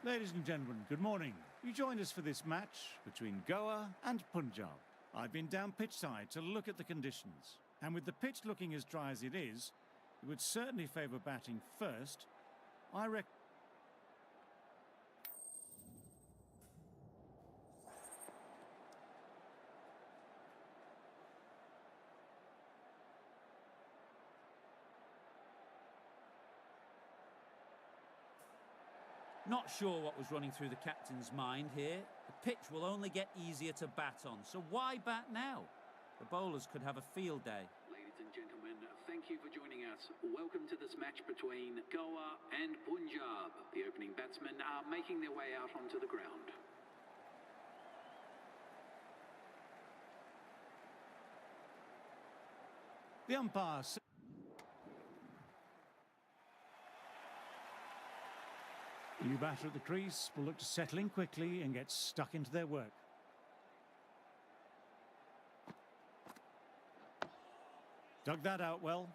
Ladies and gentlemen, good morning. You joined us for this match between Goa and Punjab. I've been down pitch side to look at the conditions. And with the pitch looking as dry as it is, it would certainly favour batting first. I reckon. Not sure what was running through the captain's mind here. The pitch will only get easier to bat on, so why bat now? The bowlers could have a field day. Ladies and gentlemen, thank you for joining us. Welcome to this match between Goa and Punjab. The opening batsmen are making their way out onto the ground. The umpire. The new batter at the crease will look to settle in quickly and get stuck into their work. Dug that out well.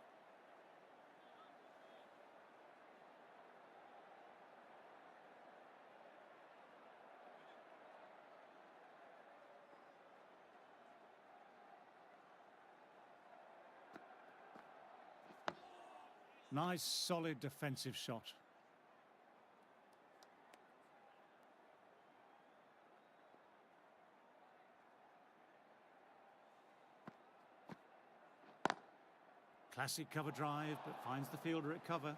Nice, solid defensive shot. Classic cover drive, but finds the fielder at cover.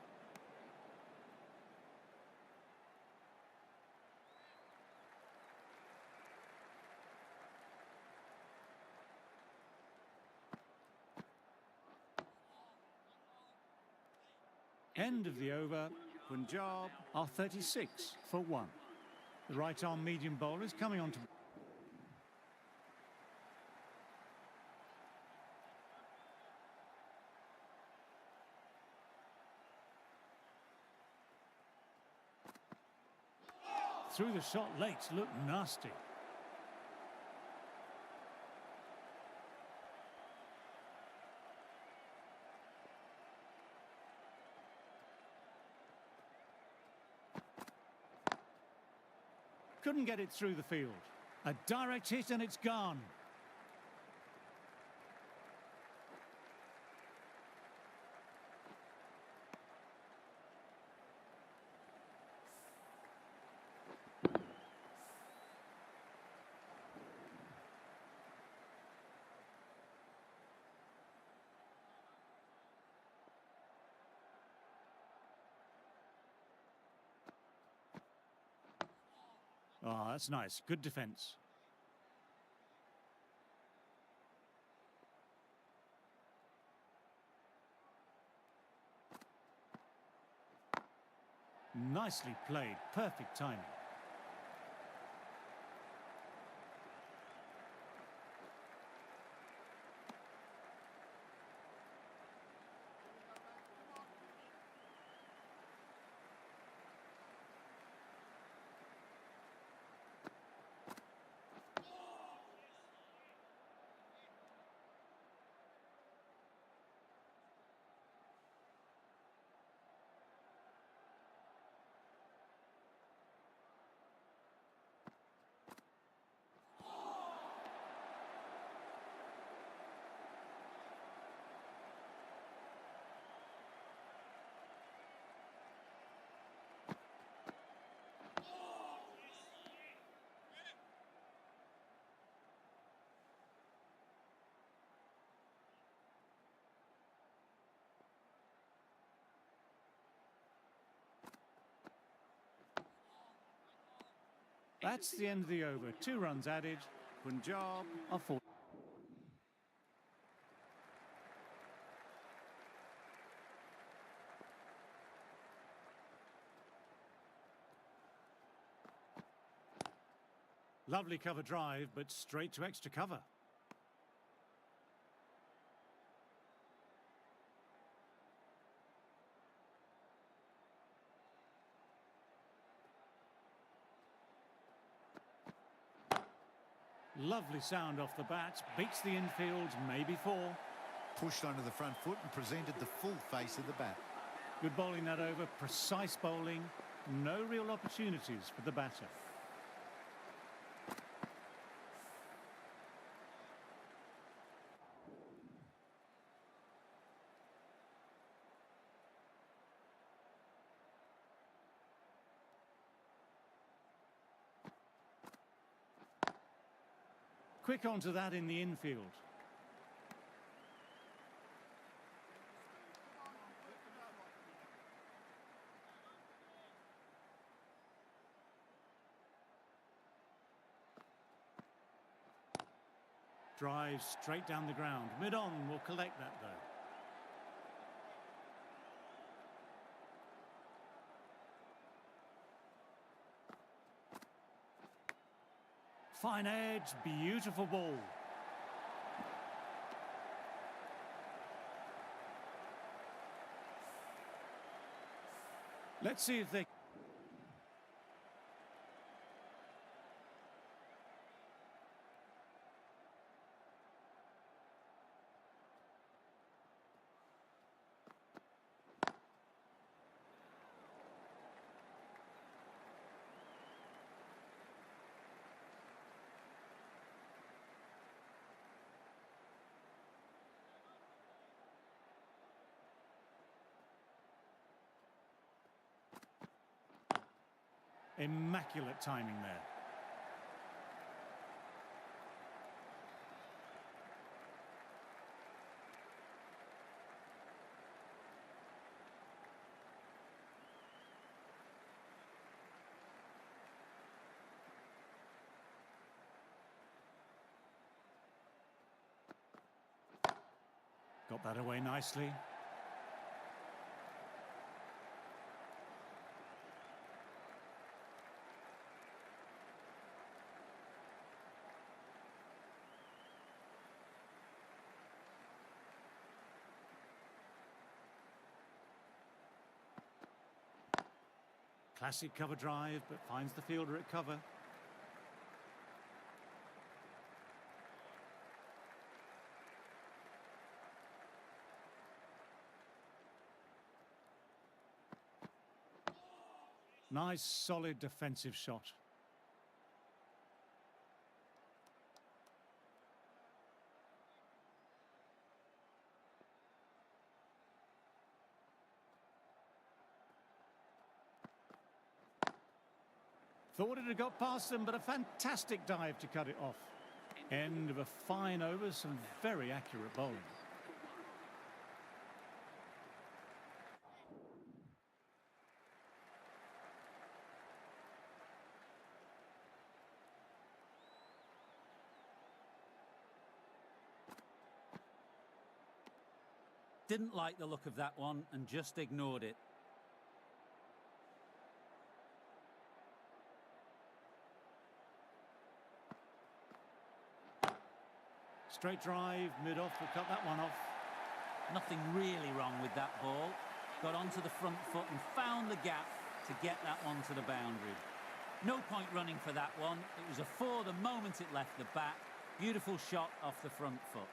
End of the over. Punjab are 36 for 1. The right-arm medium bowler is coming on to... Through the shot late, looked nasty. Couldn't get it through the field. A direct hit and it's gone. Oh, that's nice. Good defence. Nicely played. Perfect timing. That's the end of the over. 2 runs added. Punjab are 4. Lovely cover drive, but straight to extra cover. Lovely sound off the bat, beats the infield, maybe 4. Pushed onto the front foot and presented the full face of the bat. Good bowling that over, precise bowling, No real opportunities for the batter. Quick onto that in the infield. Drive straight down the ground. Mid-on will collect that though. Fine edge, beautiful ball. Let's see if they... Immaculate timing there. Got that away nicely. Classic cover drive, but finds the fielder at cover. Nice, solid defensive shot. Thought it had got past them, but a fantastic dive to cut it off. End of a fine over, some very accurate bowling. Didn't like the look of that one and just ignored it. Straight drive, mid-off, will cut that one off. Nothing really wrong with that ball. Got onto the front foot and found the gap to get that one to the boundary. No point running for that one. It was a four the moment it left the bat. Beautiful shot off the front foot.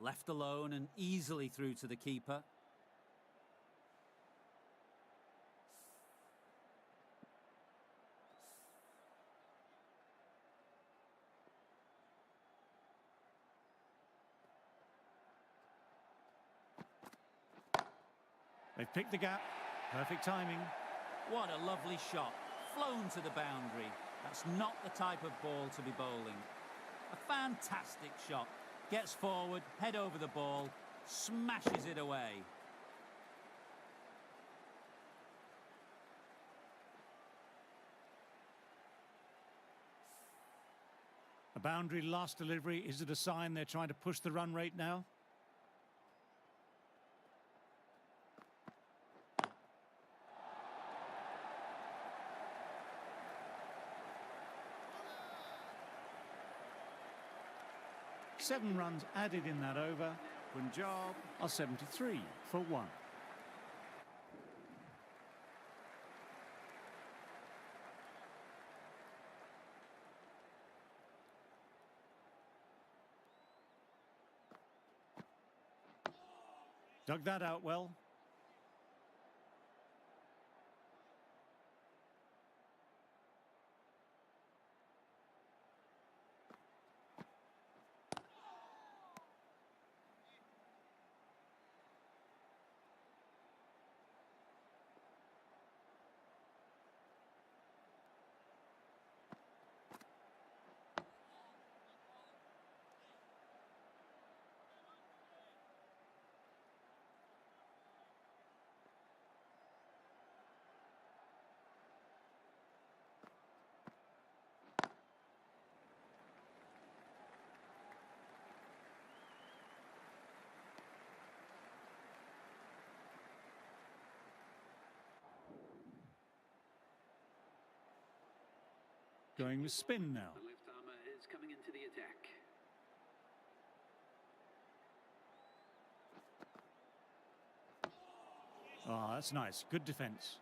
Left alone and easily through to the keeper. They've picked the gap. Perfect timing. What a lovely shot. Flown to the boundary. That's not the type of ball to be bowling. A fantastic shot. Gets forward, head over the ball, smashes it away. A boundary last delivery. Is it a sign they're trying to push the run rate now? 7 runs added in that over. Punjab are 73 for 1. Dug that out well. Going with spin now. The left armour is coming into the attack. Ah, that's nice. Good defence.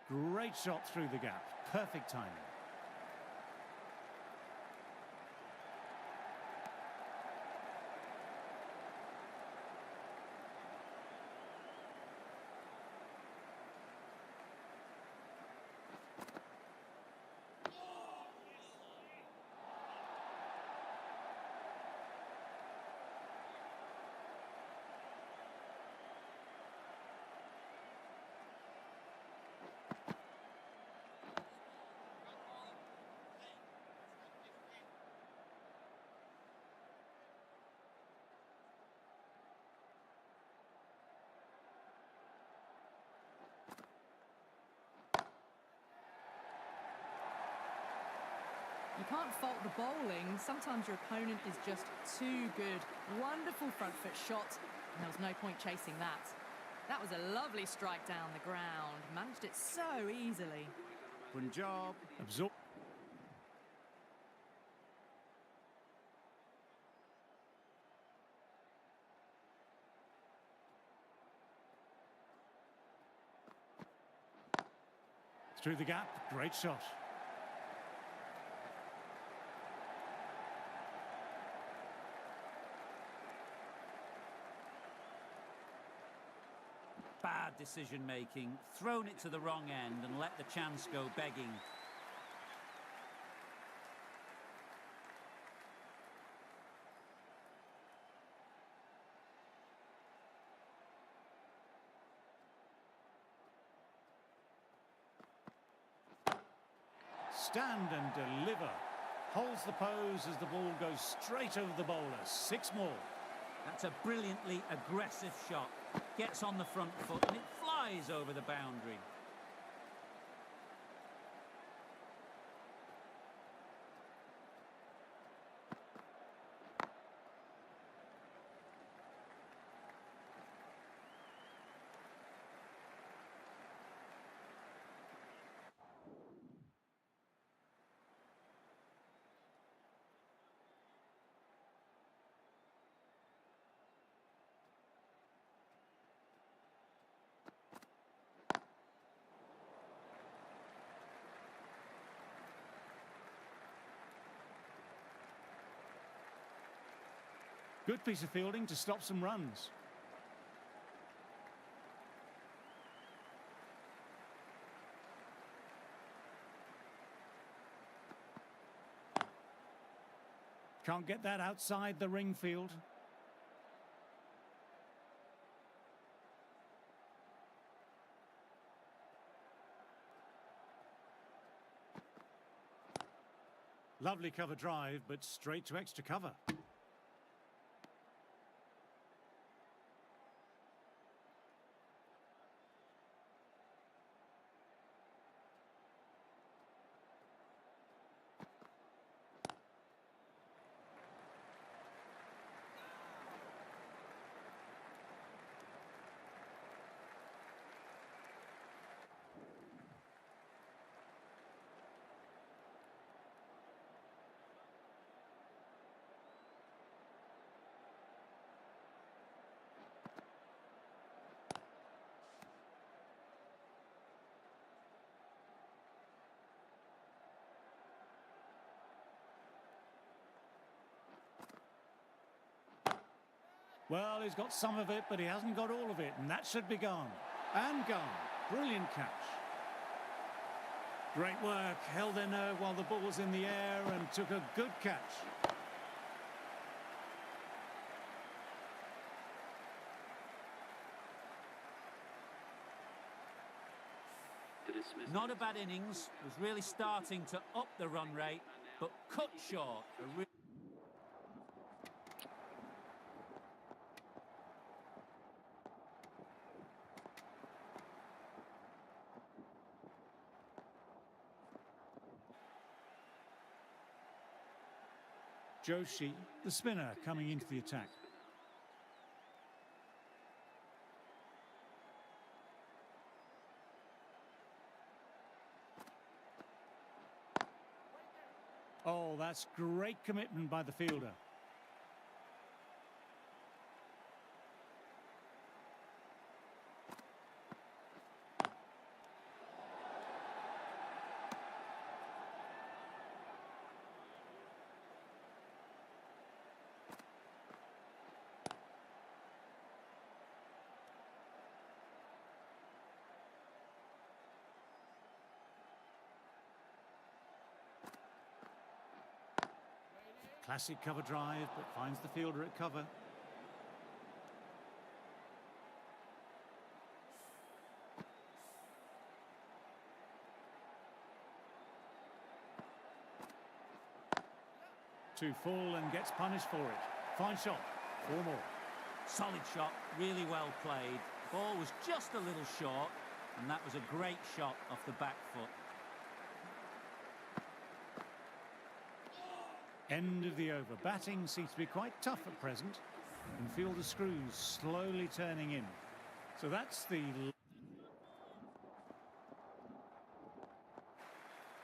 Great shot through the gap. Perfect timing. You can't fault the bowling. Sometimes your opponent is just too good. Wonderful front foot shot, and there was no point chasing that. That was a lovely strike down the ground. Managed it so easily. Punjab absorb. Through the gap, great shot. Bad decision making, thrown it to the wrong end and let the chance go begging. Stand and deliver. Holds the pose as the ball goes straight over the bowler. 6 more. That's a brilliantly aggressive shot. Gets on the front foot and it flies over the boundary. Good piece of fielding to stop some runs. Can't get that outside the ring field. Lovely cover drive, but straight to extra cover. Well, he's got some of it, but he hasn't got all of it, and that should be gone. And gone. Brilliant catch. Great work. Held their nerve while the ball was in the air and took a good catch. To dismiss Not a bad innings. Was really starting to up the run rate, but cut short. Joshi, the spinner, coming into the attack. Oh, that's great commitment by the fielder. Classic cover drive, but finds the fielder at cover. Too full and gets punished for it. Fine shot. 4 more. Solid shot, really well played. Ball was just a little short, and that was a great shot off the back foot. End of the over. Batting seems to be quite tough at present. And fielder screws slowly turning in. So that's the...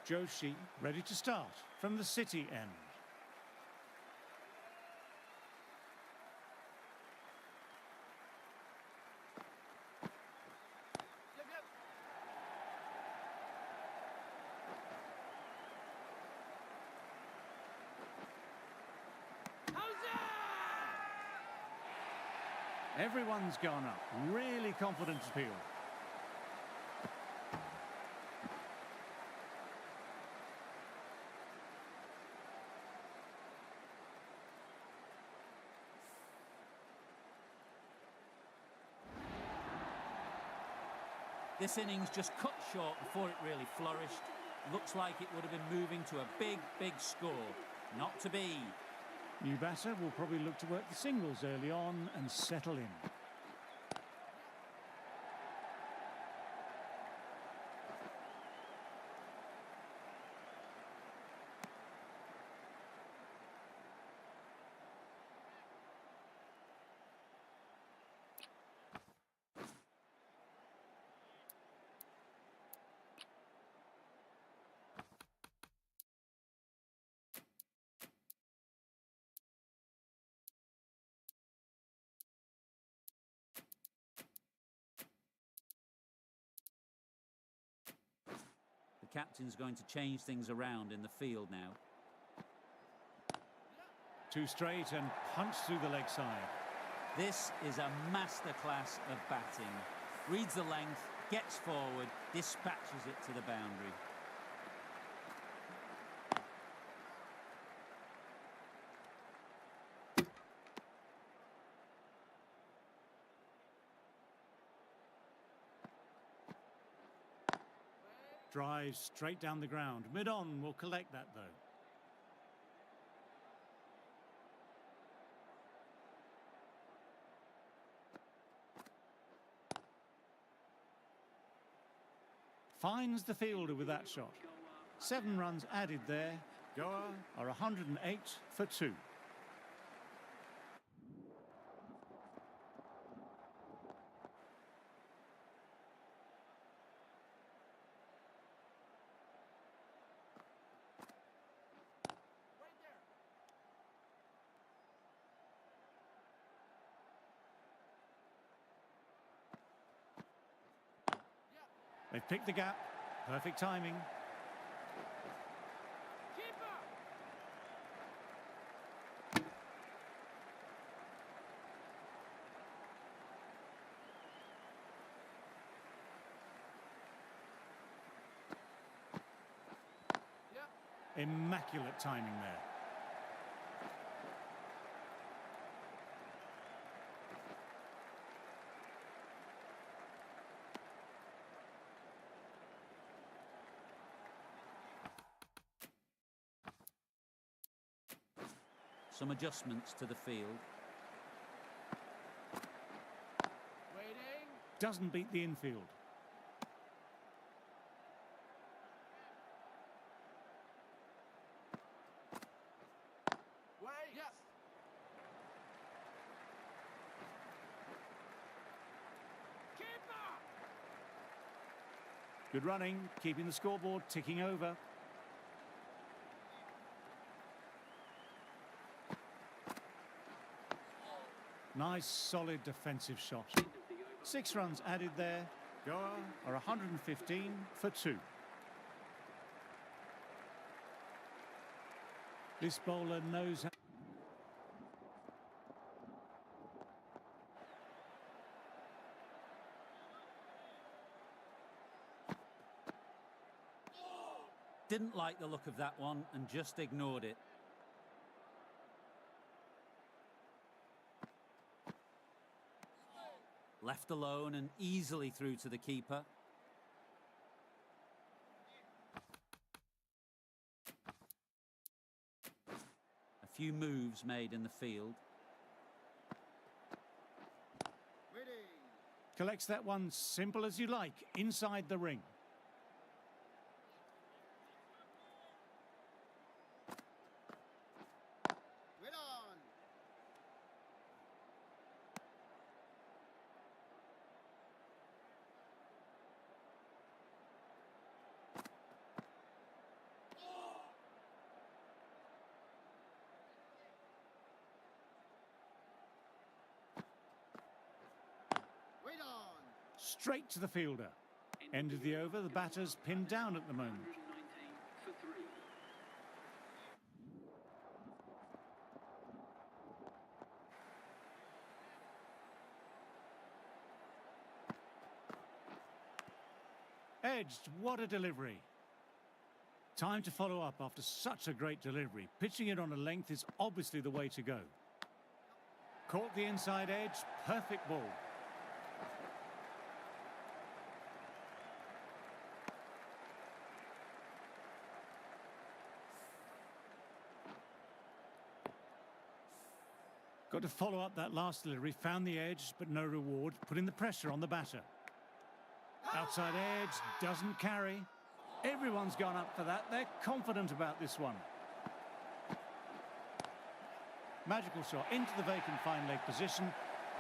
Joshi ready to start from the City end. Everyone's gone up. Really confident appeal. This innings just cut short before it really flourished. Looks like it would have been moving to a big, big score. Not to be. New batter will probably look to work the singles early on and settle in. The captain's going to change things around in the field now. Too straight and punch through the leg side. This is a masterclass of batting. Reads the length, gets forward, dispatches it to the boundary. Drives straight down the ground. Mid-on will collect that, though. Finds the fielder with that shot. 7 runs added there. Goa are 108 for 2. They've picked the gap. Perfect timing. Immaculate timing there. Some adjustments to the field. Waiting. Doesn't beat the infield. Wait. Yes. Keeper. Good running, keeping the scoreboard ticking over. Nice, solid defensive shot. 6 runs added there. Goa are 115 for 2. This bowler knows how... Didn't like the look of that one and just ignored it. Left alone and easily through to the keeper. A few moves made in the field. Waiting. Collects that one simple as you like, inside the ring. Wait on. Wait on. Straight to the fielder. End of the over, the batter's pinned down at the moment. 119 for 3. Edged, what a delivery. Time to follow up after such a great delivery. Pitching it on a length is obviously the way to go. Caught the inside edge, perfect ball. Got to follow up that last delivery, found the edge, but no reward, putting the pressure on the batter. Outside edge, doesn't carry. Everyone's gone up for that. They're confident about this one. Magical shot into the vacant fine leg position,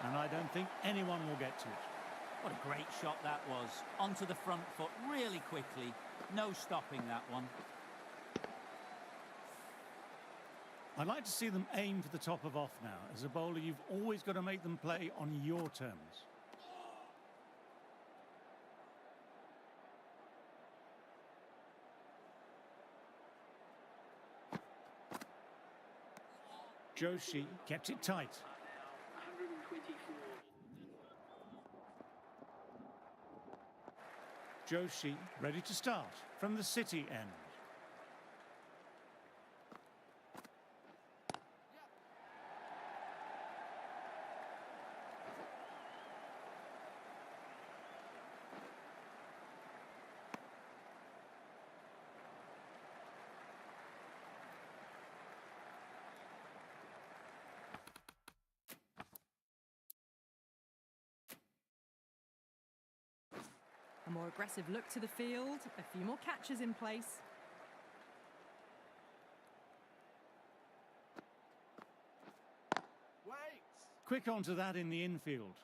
and I don't think anyone will get to it. What a great shot that was. Onto the front foot really quickly. No stopping that one. I'd like to see them aim for the top of off now. As a bowler, you've always got to make them play on your terms. Joshi kept it tight. 124. Joshi ready to start from the City end. A more aggressive look to the field, a few more catches in place. Wait. Quick onto that in the infield.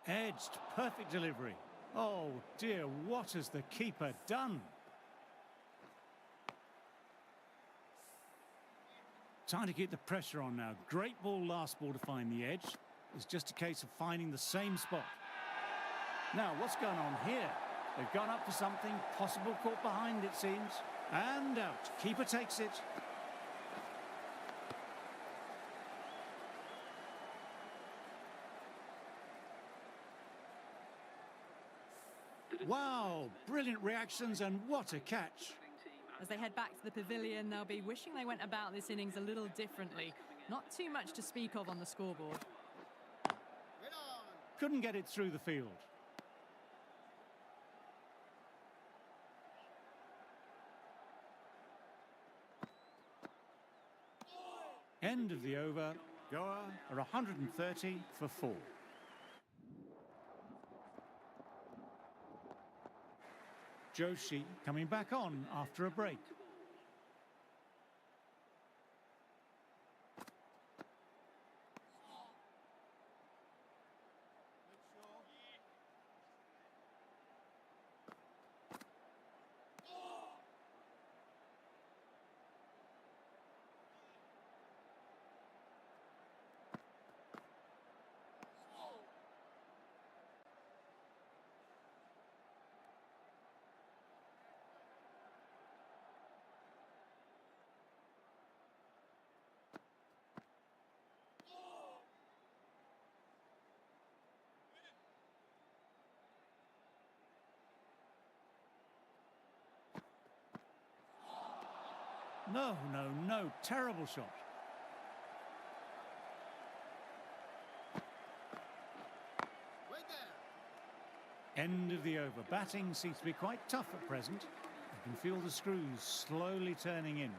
Edged, perfect delivery. Oh dear, what has the keeper done? Time to keep the pressure on now. Great ball, last ball to find the edge. It's just a case of finding the same spot. Now, what's going on here? They've gone up for something, possible caught behind it seems. And out. Keeper takes it. brilliant reactions, and what a catch. As they head back to the pavilion, they'll be wishing they went about this innings a little differently. Not too much to speak of on the scoreboard. Rid on. Couldn't get it through the field. End of the over. Goa are 130 for 4. Joshi coming back on after a break. No, no, no. Terrible shot. Wait there. End of the over. Batting seems to be quite tough at present. You can feel the screws slowly turning in.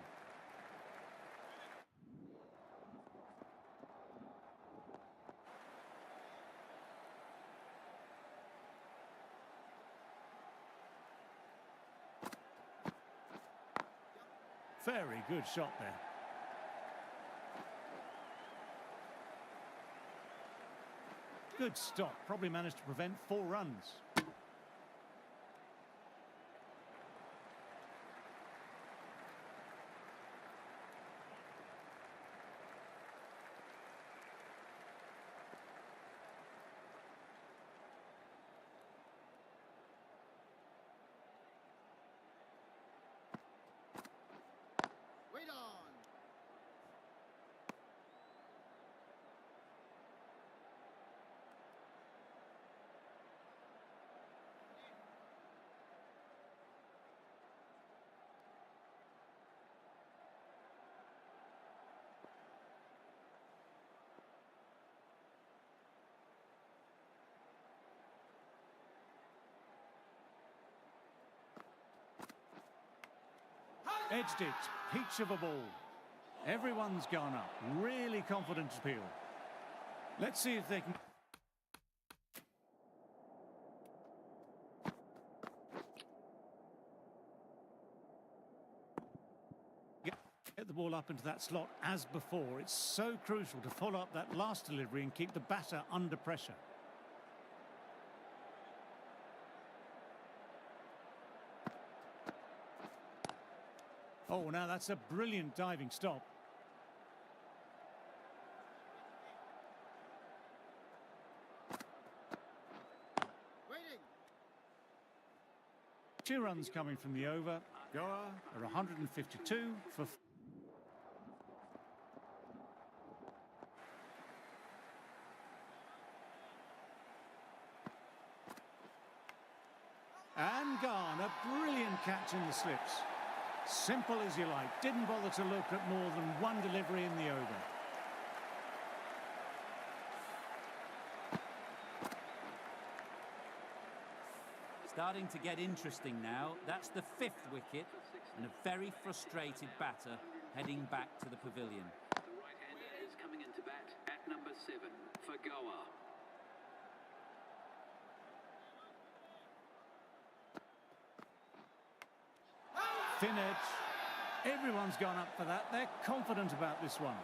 Very good shot there. Good stop. Probably managed to prevent 4 runs. Wait on. Edged it. Peach of a ball. Everyone's gone up. Really confident appeal. Let's see if they can... Get the ball up into that slot as before. It's so crucial to follow up that last delivery and keep the batter under pressure. Oh, now that's a brilliant diving stop. Waiting. 2 runs coming from the over. Goa are 152 for... And gone. A brilliant catch in the slips. Simple as you like. Didn't bother to look at more than one delivery in the over. Starting to get interesting now. That's the 5th wicket and a very frustrated batter heading back to the pavilion. The right-hander is coming into bat at number 7 for Goa. Thin edge. Everyone's gone up for that. They're confident about this one.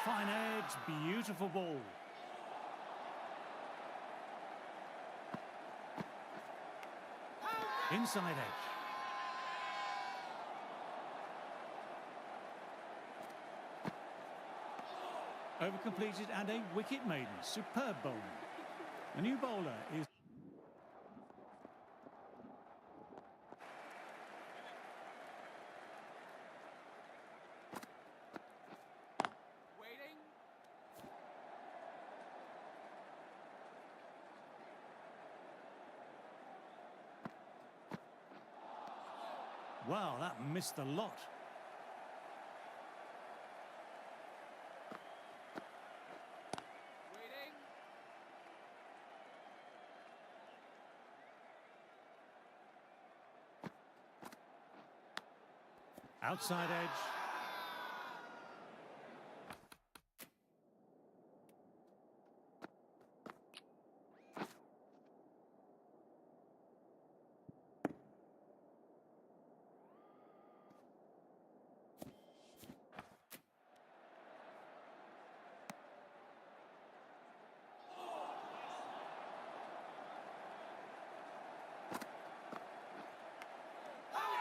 Fine edge, beautiful ball. Inside edge. Overcompleted and a wicket maiden. Superb bowling. The new bowler is... Wow, that missed the lot. Waiting. Outside edge.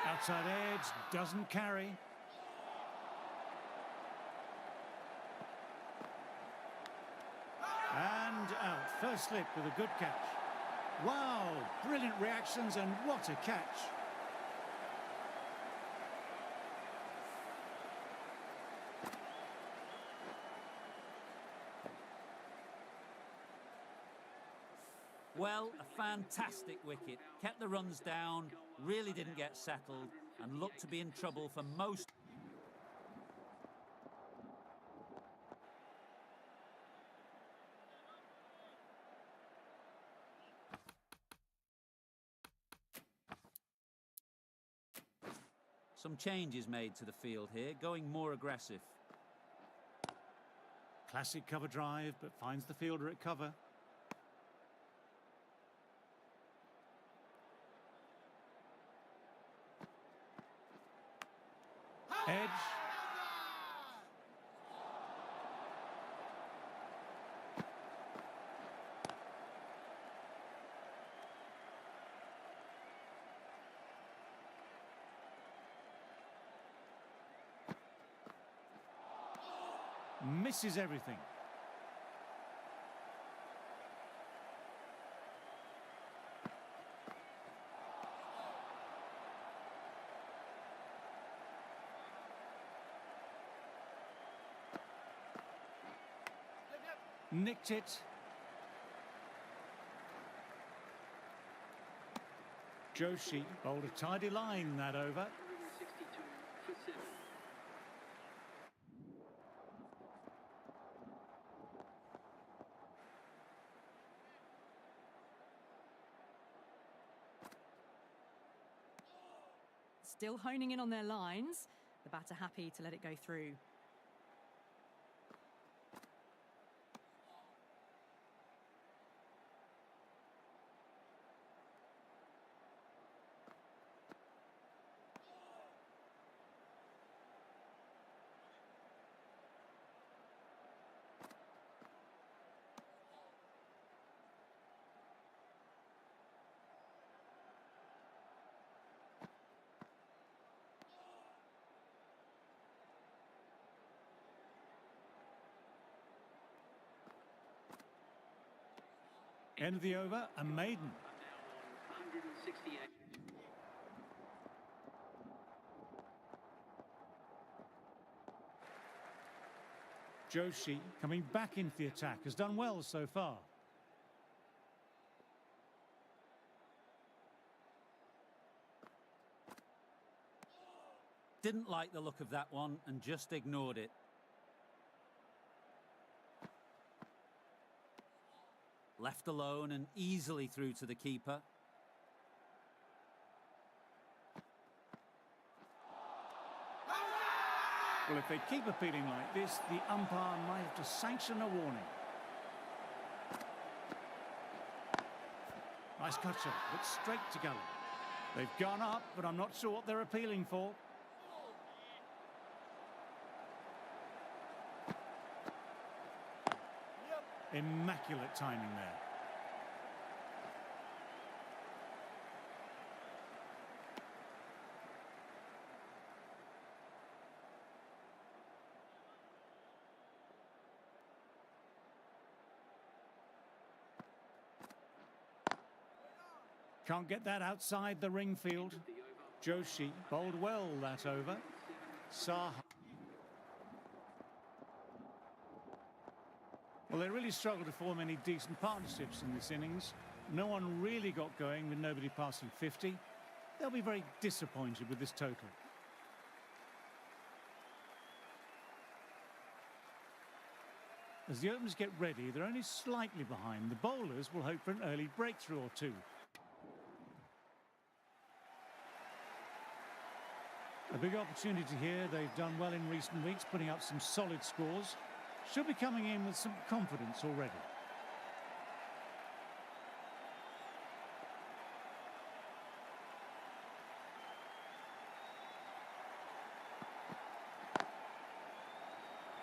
Outside edge, doesn't carry. And out, first slip with a good catch. Wow, brilliant reactions and what a catch. Well, a fantastic wicket. Kept the runs down, really didn't get settled, and looked to be in trouble for most. Some changes made to the field here, going more aggressive. Classic cover drive, but finds the fielder at cover. Edge. Misses everything. Nicked it. Joshi bowled a tidy line that over. 162 for 7. Still honing in on their lines. The batter happy to let it go through. End of the over, a maiden. Now on 168. Joshi coming back into the attack, has done well so far. Didn't like the look of that one and just ignored it. Left alone and easily through to the keeper. Well, if they keep appealing like this, the umpire might have to sanction a warning. Nice cut shot, but straight to gully. They've gone up, but I'm not sure what they're appealing for. Immaculate timing there. Can't get that outside the ring field. Joshi bowled well that over. Saha. Well, they really struggled to form any decent partnerships in this innings. No one really got going with nobody passing 50. they'll be very disappointed with this total. As the openers get ready, they're only slightly behind. The bowlers will hope for an early breakthrough or two. A big opportunity here. They've done well in recent weeks, putting up some solid scores. Should be coming in with some confidence already.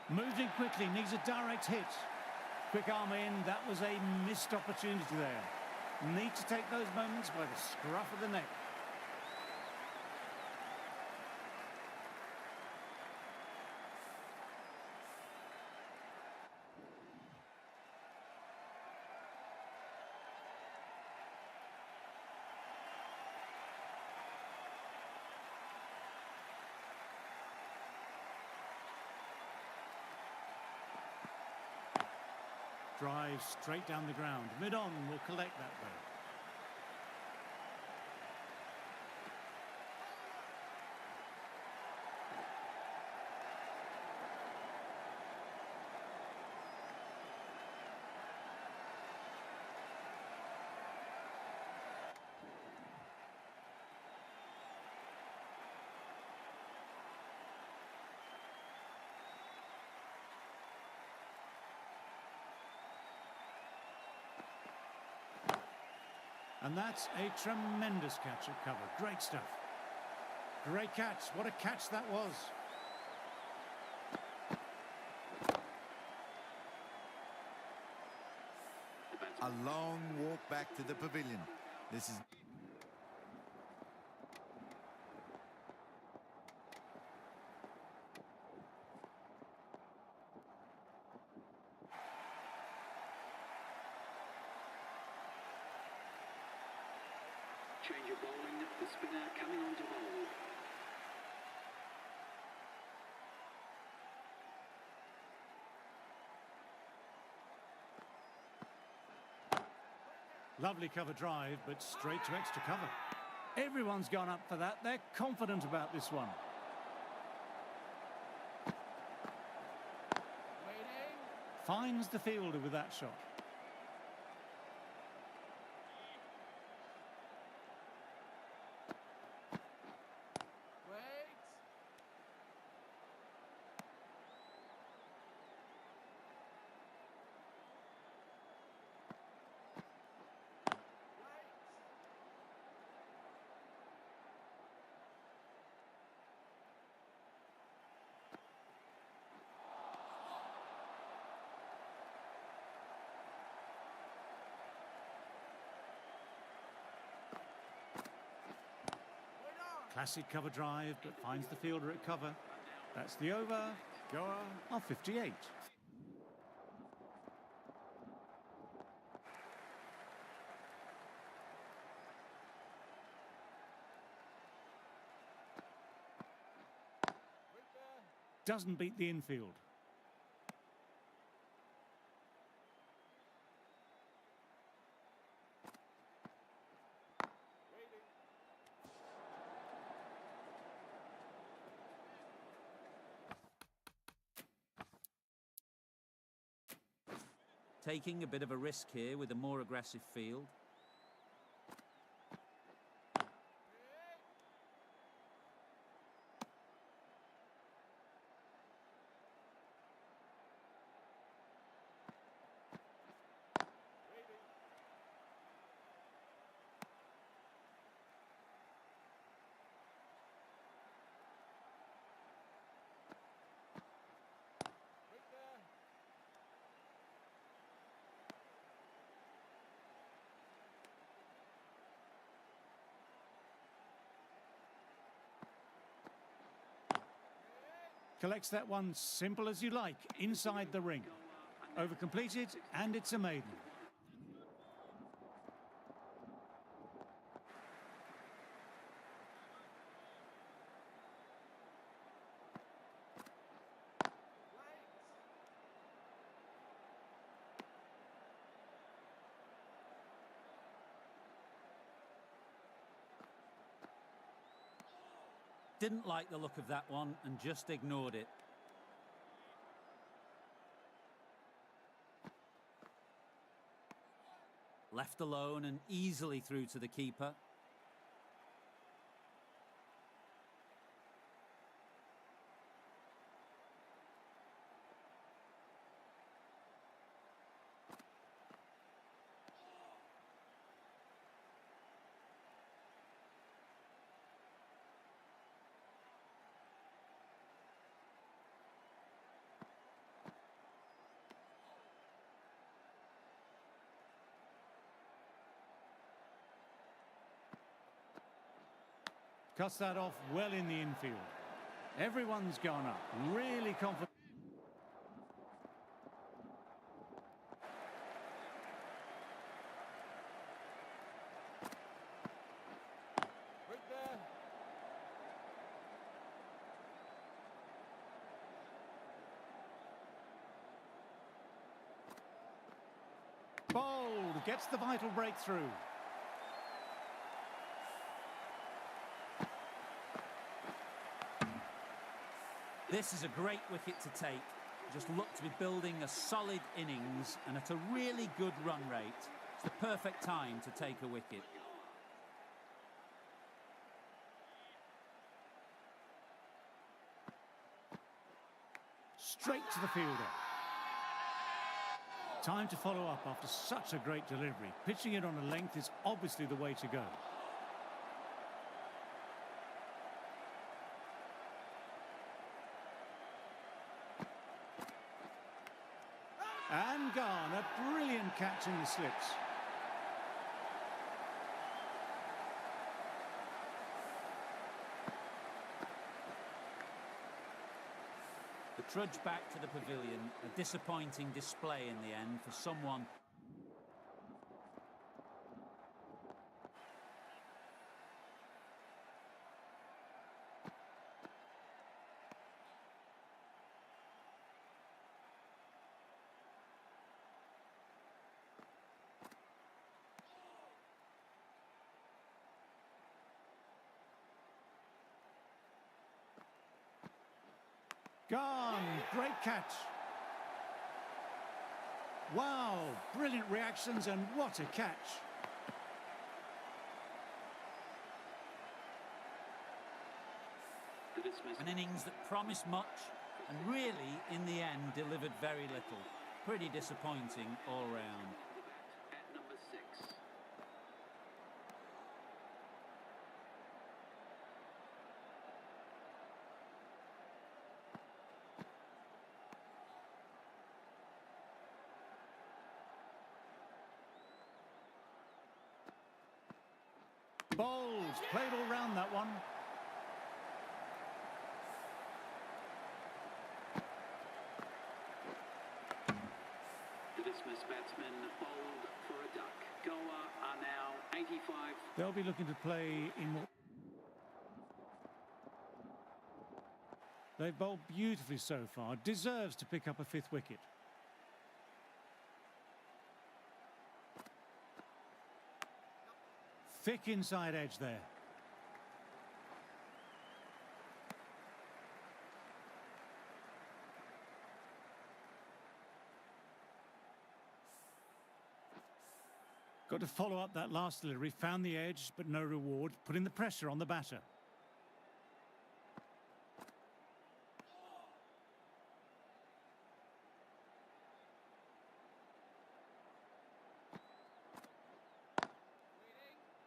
Moved in quickly, needs a direct hit. Quick arm in, that was a missed opportunity there. Need to take those moments by the scruff of the neck. Drive straight down the ground. Mid-on will collect that though. And that's a tremendous catch at cover. Great stuff. Great catch. What a catch that was. A long walk back to the pavilion. This is... Change of bowling, the spinner coming on to bowl. Lovely cover drive, but straight to extra cover. Everyone's gone up for that. They're confident about this one. Waiting. Finds the fielder with that shot. Wait. Classic cover drive, but finds the fielder at cover. That's the over. Goa are 58. Doesn't beat the infield. Taking a bit of a risk here with a more aggressive field. Collects that one simple as you like, inside the ring. Over completed, and it's a maiden. didn't like the look of that one and just ignored it. Left alone and easily through to the keeper. Cuts that off well in the infield. Everyone's gone up, really confident. Right there. Bold, gets the vital breakthrough. This is a great wicket to take. Just looked to be building a solid innings and at a really good run rate. It's the perfect time to take a wicket. Straight to the fielder. Time to follow up after such a great delivery. Pitching it on a length is obviously the way to go. And gone. A brilliant catch in the slips. The trudge back to the pavilion, a disappointing display in the end for someone. Gone. Great catch. Wow. Brilliant reactions and what a catch. The dismissal. An innings that promised much and really, in the end, delivered very little. Pretty disappointing all round. At number 6. Bowles played all round that one. The dismissed batsman bowled for a duck. Goa are now 85. They'll be looking to play in more. They've bowled beautifully so far. Deserves to pick up a 5th wicket. Thick inside edge there. Got to follow up that last delivery. Found the edge, but no reward. Putting the pressure on the batter.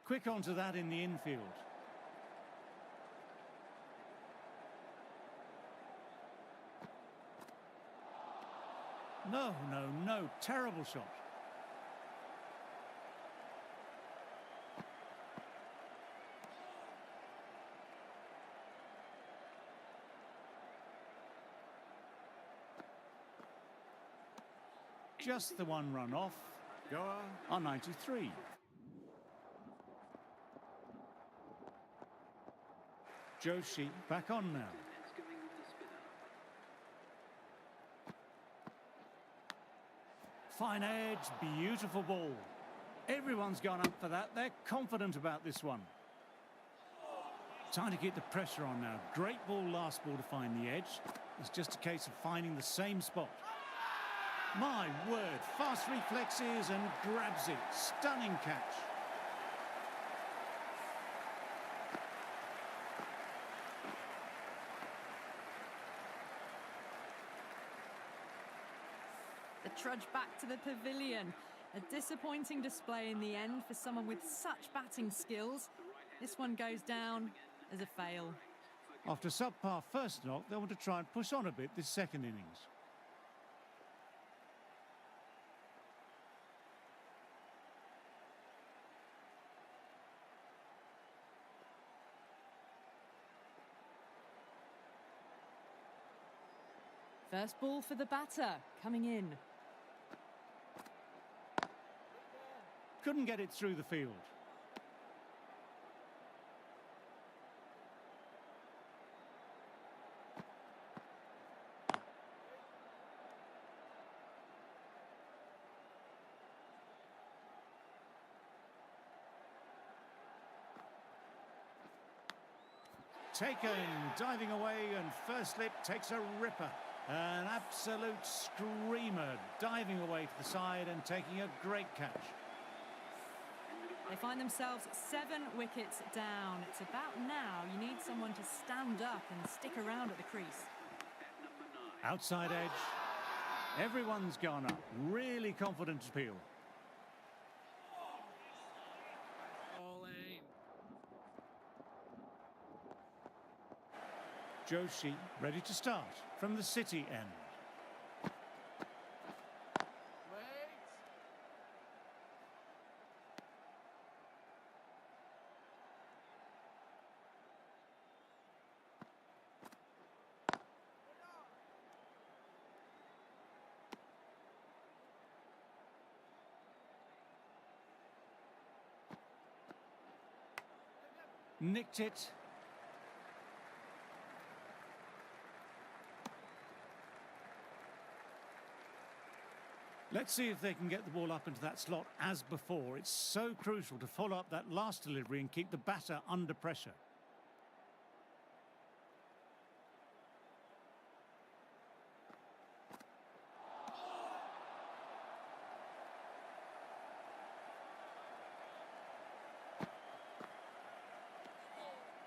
Quick onto that in the infield. No, no, no. Terrible shot. Just the one run off. Goa are 93. Joshi back on now. That's going with the spinner. Fine edge, beautiful ball. Everyone's gone up for that. They're confident about this one. Time to keep the pressure on now. Great ball, last ball to find the edge. It's just a case of finding the same spot. My word, fast reflexes and grabs it. Stunning catch. The trudge back to the pavilion. A disappointing display in the end for someone with such batting skills. This one goes down as a fail. After subpar first knock, they want to try and push on a bit this second innings. First ball for the batter, coming in. Couldn't get it through the field. Taken, diving away, and first slip takes a ripper. An absolute screamer, diving away to the side and taking a great catch. They find themselves 7 wickets down. It's about now you need someone to stand up and stick around at the crease. Outside edge. Everyone's gone up. Really confident appeal. Joshi ready to start from the City end. Nicked it. Let's see if they can get the ball up into that slot as before. It's so crucial to follow up that last delivery and keep the batter under pressure.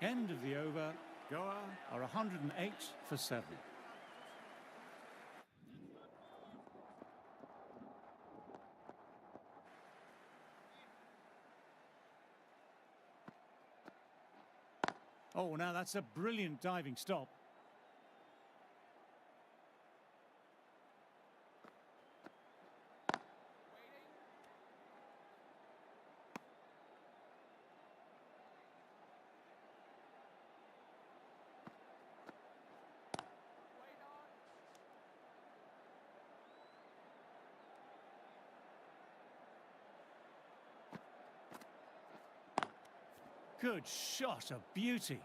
End of the over. Goa are 108 for 7. Oh, now that's a brilliant diving stop. Good shot, a beauty.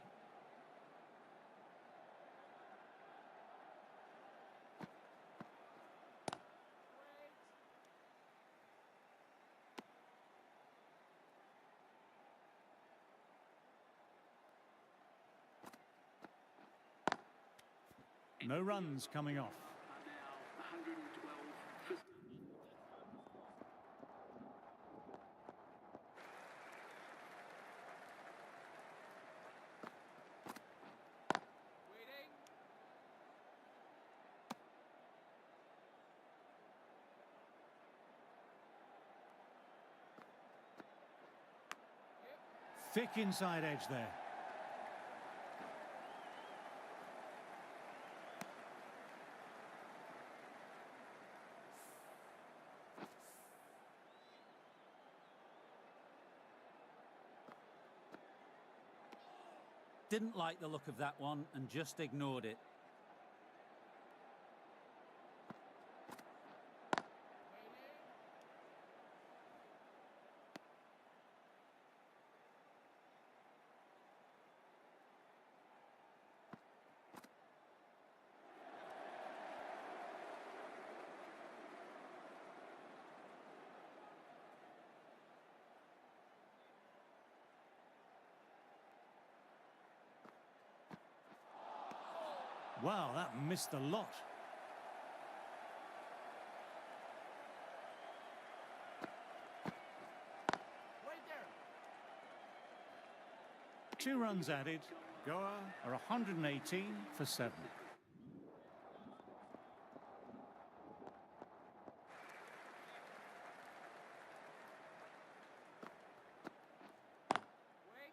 No runs coming off. Now 112 for... Thick inside edge there. Didn't like the look of that one and just ignored it. Wow, that missed a lot. Right there. 2 runs added. Goa are 118 for 7. Wait.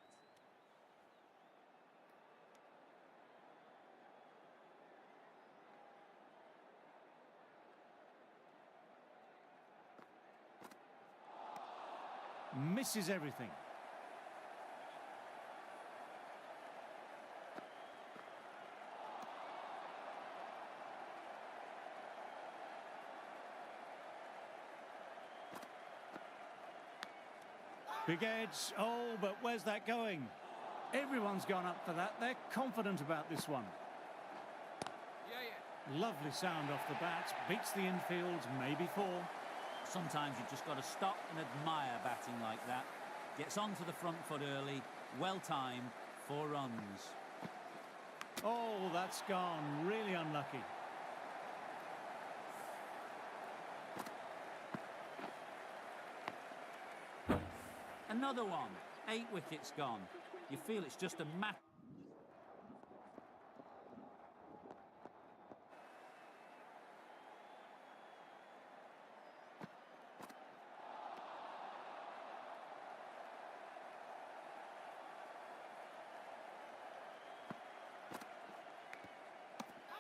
Misses everything. Big edge. Oh, but where's that going? Everyone's gone up for that. They're confident about this one. Yeah. Lovely sound off the bat. Beats the infield, maybe 4. Sometimes you've just got to stop and admire batting like that. Gets onto the front foot early, well timed, 4 runs. Oh, that's gone. Really unlucky. Another one. 8 wickets gone. You feel it's just a matter.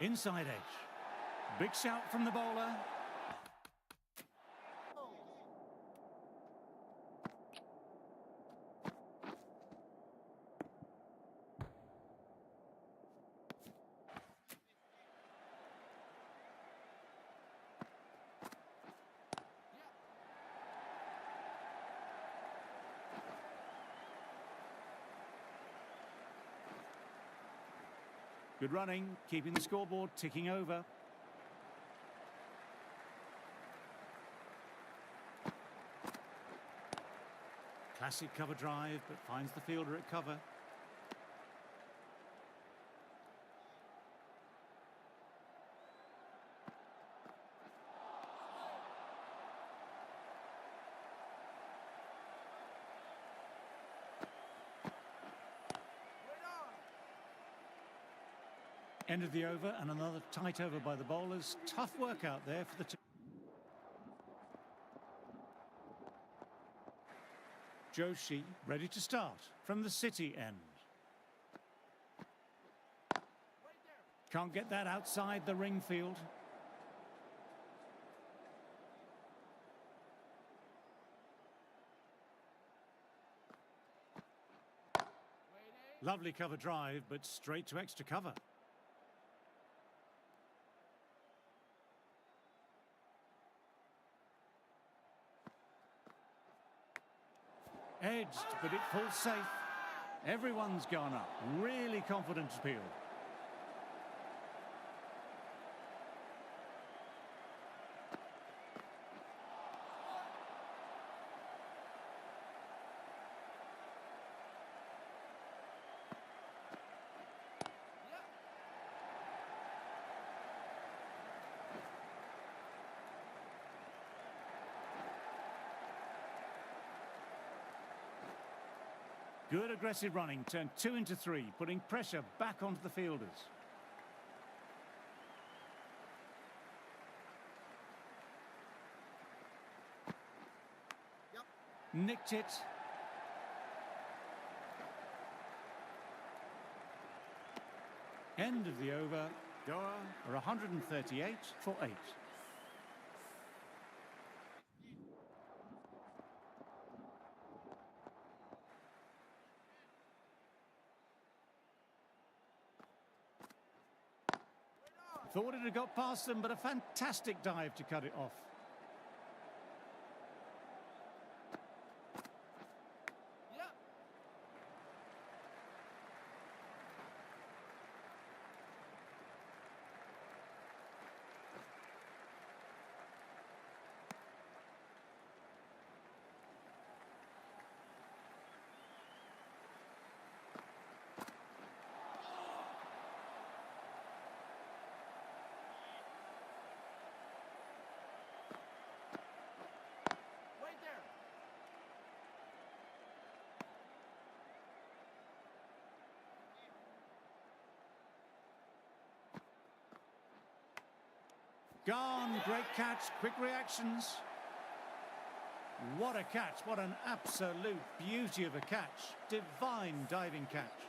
Inside edge. Big shout from the bowler. Good running, keeping the scoreboard ticking over. Classic cover drive, but finds the fielder at cover. End of the over and another tight over by the bowlers. Tough work out there for the two. Joshi ready to start from the City end. Can't get that outside the ring field. Lovely cover drive, but straight to extra cover. Edged, but it falls safe. Everyone's gone up. Really confident appeal. Good aggressive running, turned 2 into 3, putting pressure back onto the fielders. Nicked it. End of the over. Goa are 138 for 8. Thought it had got past them, but a fantastic dive to cut it off. gone. Great catch, quick reactions. What a catch, what an absolute beauty of a catch. Divine diving catch.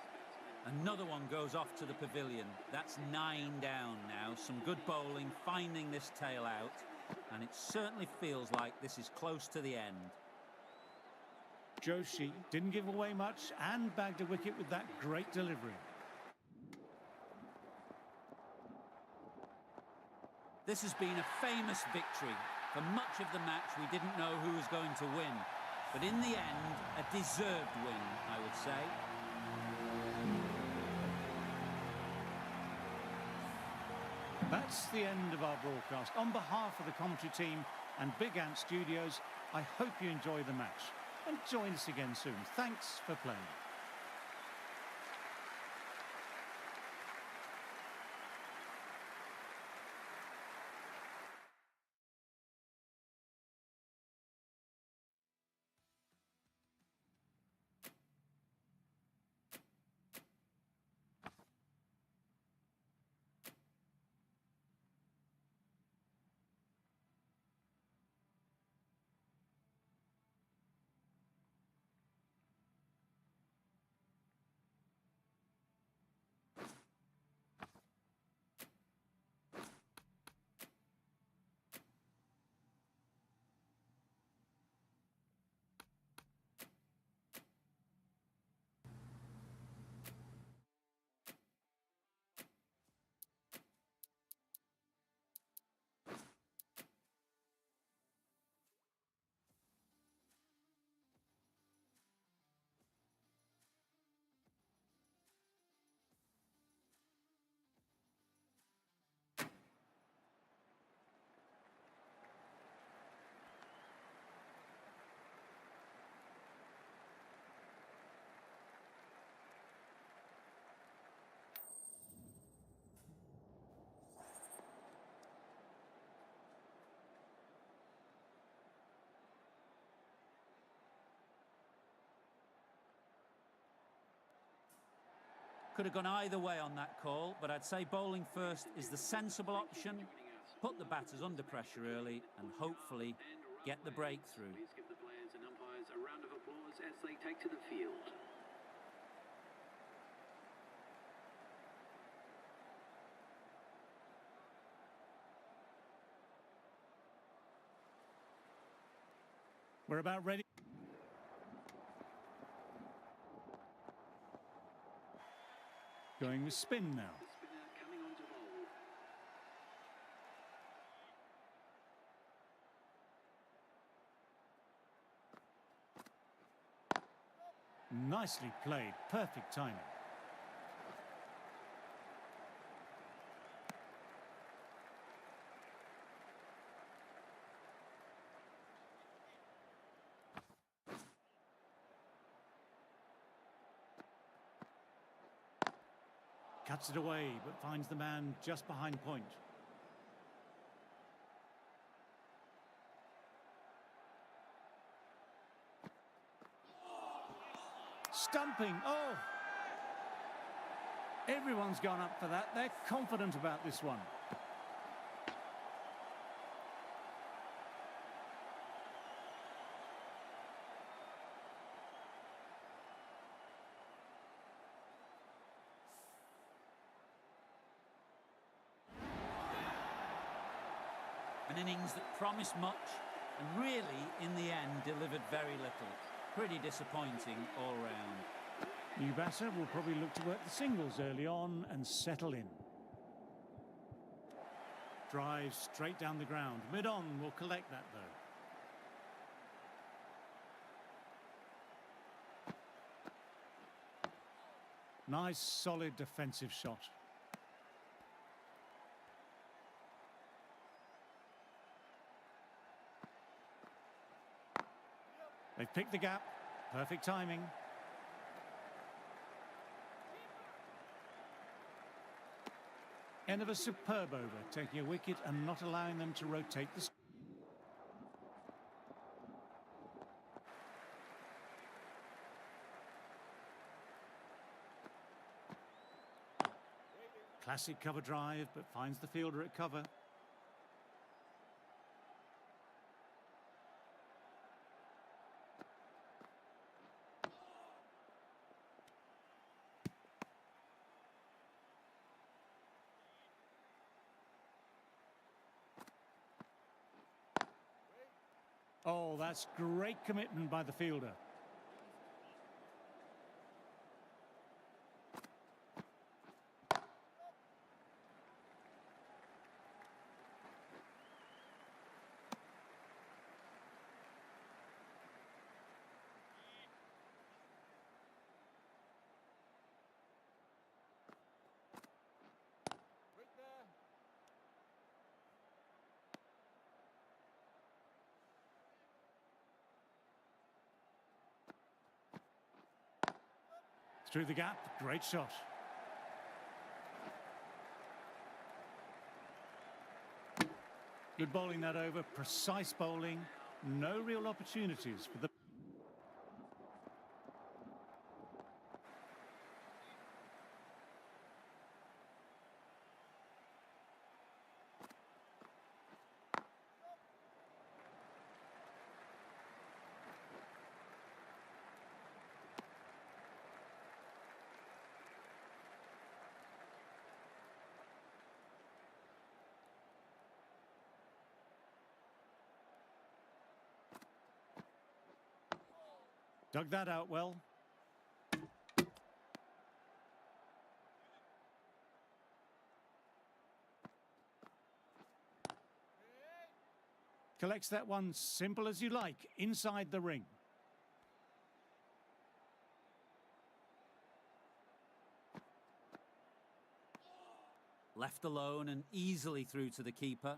Another one goes off to the pavilion. That's 9 down now. Some good bowling, finding this tail out. And it certainly feels like this is close to the end. Joshi didn't give away much and bagged a wicket with that great delivery. This has been a famous victory. For much of the match, we didn't know who was going to win. But in the end, a deserved win, I would say. That's the end of our broadcast. On behalf of the commentary team and Big Ant Studios, I hope you enjoy the match. And join us again soon. Thanks for playing. Could have gone either way on that call, but I'd say bowling first is the sensible option. Put the batters under pressure early and hopefully get the breakthrough. Please give the players and umpires a round of applause as they take to the field. We're about ready. Going with spin now. The spinner coming on to bowl. Nicely played. Perfect timing. Cuts it away, but finds the man just behind point. Stumping. Oh! Everyone's gone up for that. They're confident about this one. An innings that promised much and really, in the end, delivered very little. Pretty disappointing all round. New batter will probably look to work the singles early on and settle in. Drives straight down the ground. Mid-on will collect that, though. Nice, solid defensive shot. They've picked the gap. Perfect timing. End of a superb over, taking a wicket and not allowing them to rotate the... Classic cover drive, but finds the fielder at cover. Oh, that's great commitment by the fielder. Right there. Through the gap, great shot. Good bowling that over, precise bowling, no real opportunities for the... Dug that out well. Collects that one simple as you like, inside the ring. Left alone and easily through to the keeper.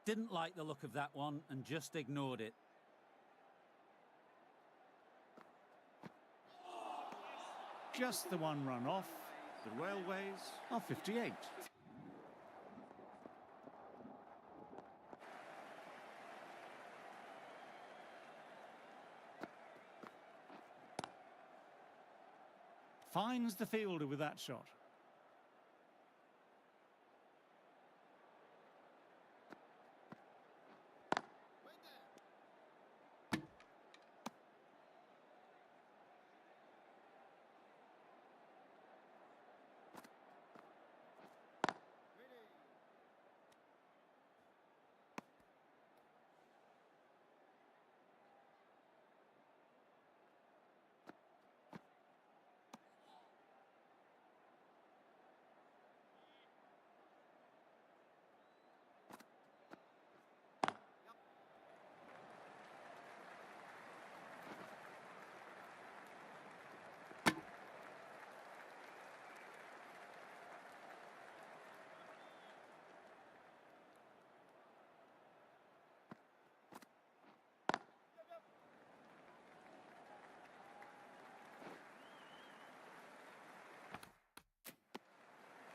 Didn't like the look of that one and just ignored it. Just the one run off. The Railways are 58. Finds the fielder with that shot.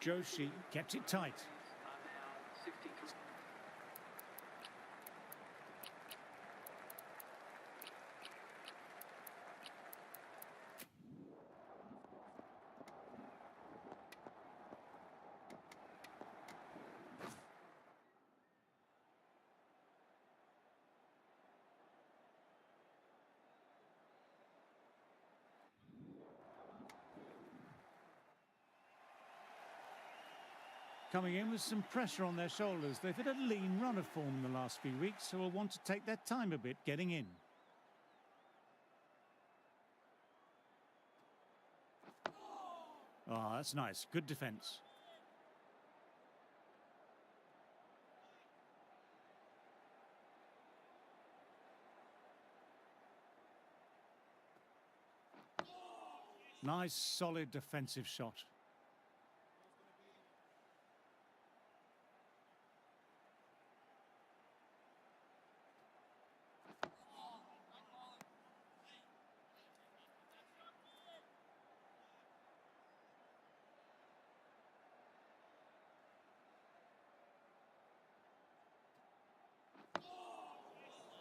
Joshi kept it tight. Are now 63. Coming in with some pressure on their shoulders. They've hit a lean run of form in the last few weeks, so will want to take their time a bit getting in. Oh, that's nice. Good defence. Nice, solid defensive shot.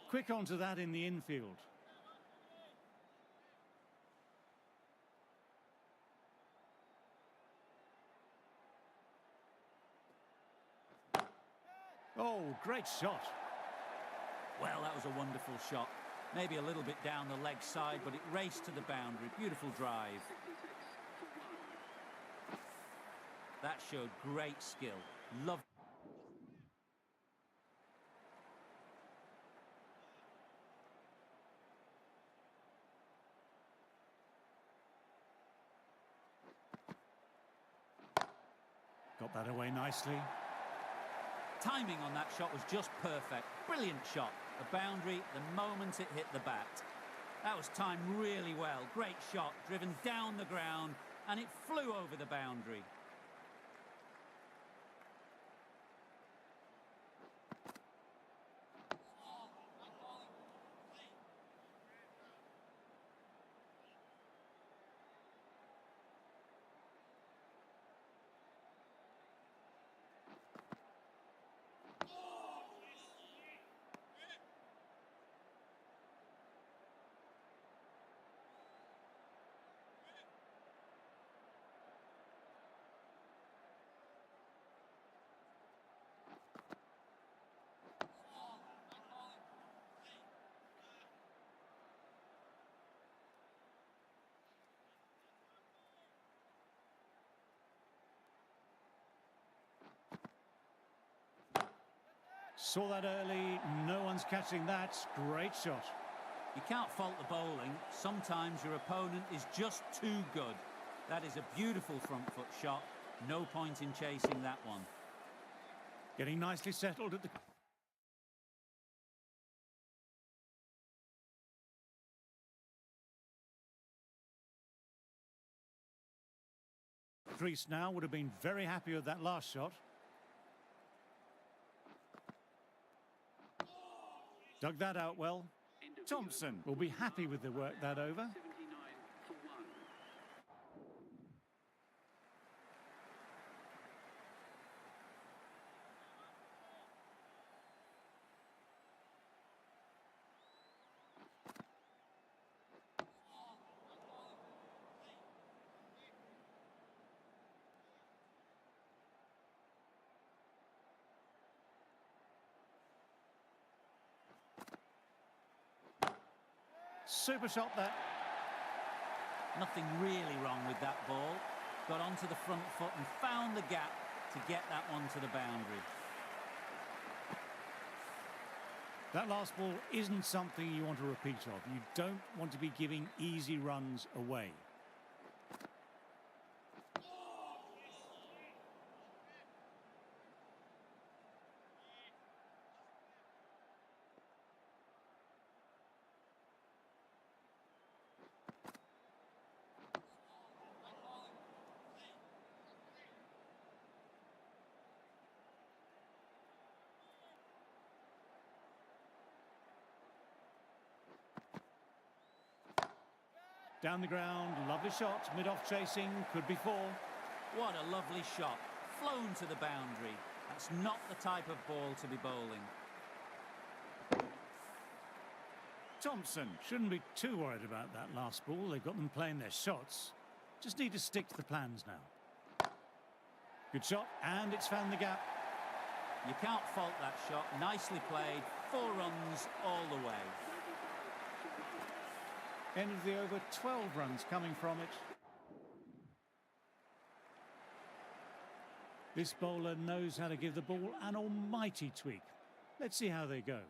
Quick onto that in the infield. Oh, great shot. Well, that was a wonderful shot. Maybe a little bit down the leg side, but it raced to the boundary. Beautiful drive. That showed great skill. Love. Got that away nicely. Timing on that shot was just perfect. Brilliant shot. The boundary the moment it hit the bat. That was timed really well. Great shot, driven down the ground, and it flew over the boundary. Saw that early. No one's catching that. Great shot. You can't fault the bowling. Sometimes your opponent is just too good. That is a beautiful front foot shot. No point in chasing that one. Getting nicely settled at the crease now. Would have been very happy with that last shot. Dug that out well. Thompson will be happy with the work that over. 79 for 1. Super shot that. Nothing really wrong with that ball. Got onto the front foot and found the gap to get that one to the boundary. That last ball isn't something you want to repeat of. You don't want to be giving easy runs away. Down the ground, lovely shot, mid-off chasing, could be 4. What a lovely shot. Flown to the boundary. That's not the type of ball to be bowling. Thompson shouldn't be too worried about that last ball. They've got them playing their shots. Just need to stick to the plans now. Good shot, and it's found the gap. You can't fault that shot. Nicely played. 4 runs all the way. End of the over, 12 runs coming from it. This bowler knows how to give the ball an almighty tweak. Let's see how they go.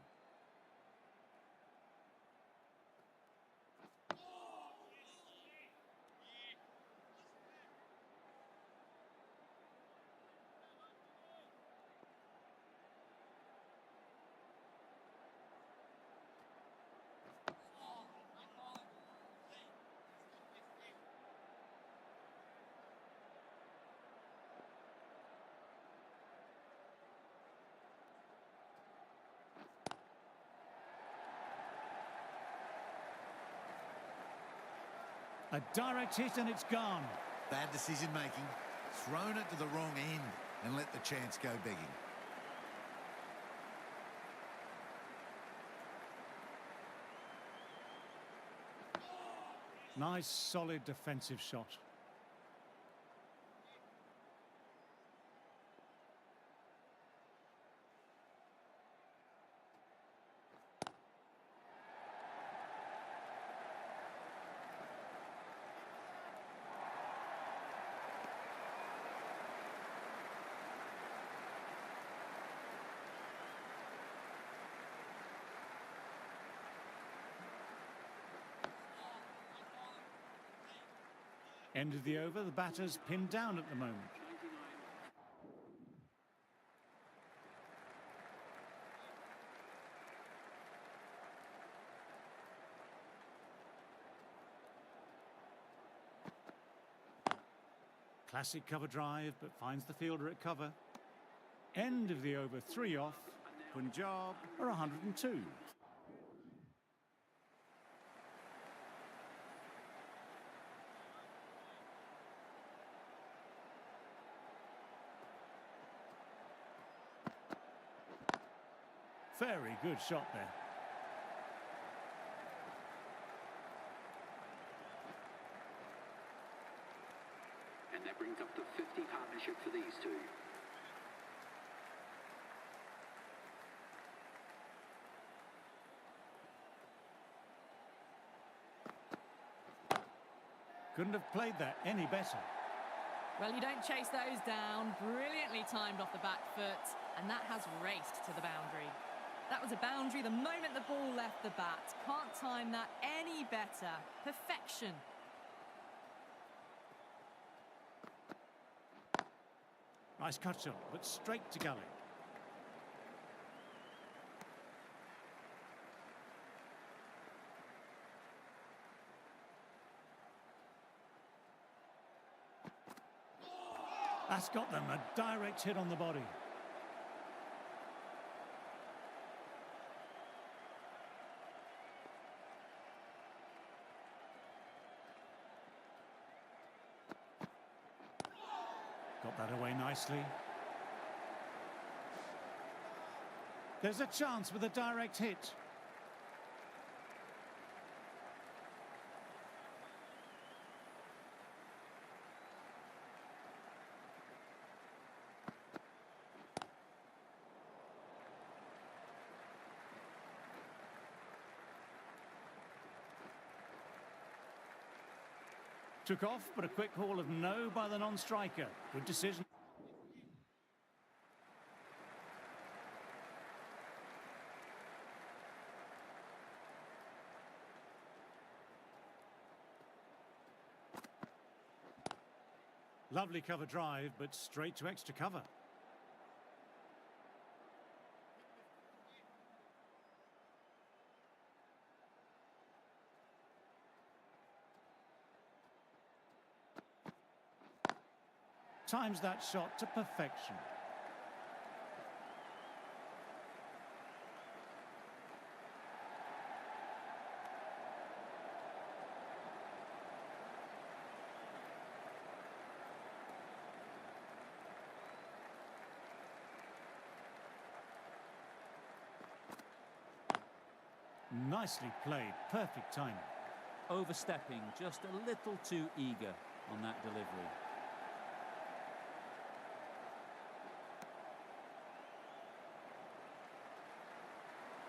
A direct hit and it's gone. Bad decision making. Thrown it to the wrong end and let the chance go begging. Nice, solid defensive shot. End of the over, the batter's pinned down at the moment. Classic cover drive, but finds the fielder at cover. End of the over 3 off. Punjab are 102. Very good shot there. And that brings up the 50 partnership for these two. Couldn't have played that any better. Well, you don't chase those down. Brilliantly timed off the back foot, and that has raced to the boundary. That was a boundary the moment the ball left the bat. Can't time that any better. Perfection. Nice cut shot, but straight to gully. That's got them, a direct hit on the body. Got that away nicely. There's a chance with a direct hit. Took off, but a quick call of no by the non-striker. Good decision. Lovely cover drive, but straight to extra cover. Times that shot to perfection. Nicely played, perfect timing. Overstepping, just a little too eager on that delivery.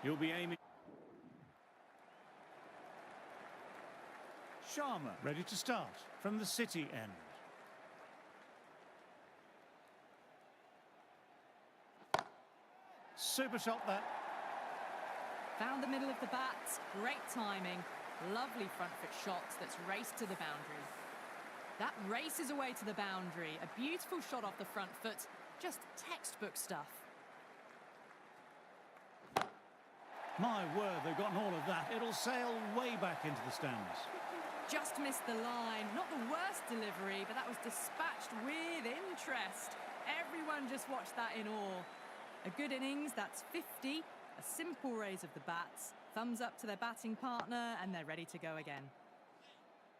You'll be aiming. Sharma ready to start from the City end. Super shot that. Found the middle of the bat. Great timing. Lovely front foot shot that's raced to the boundary. That races away to the boundary. A beautiful shot off the front foot. Just textbook stuff. My word, they've gotten all of that. It'll sail way back into the stands. Just missed the line. Not the worst delivery, but that was dispatched with interest. Everyone just watched that in awe. A good innings, that's 50. A simple raise of the bats. Thumbs up to their batting partner, and they're ready to go again.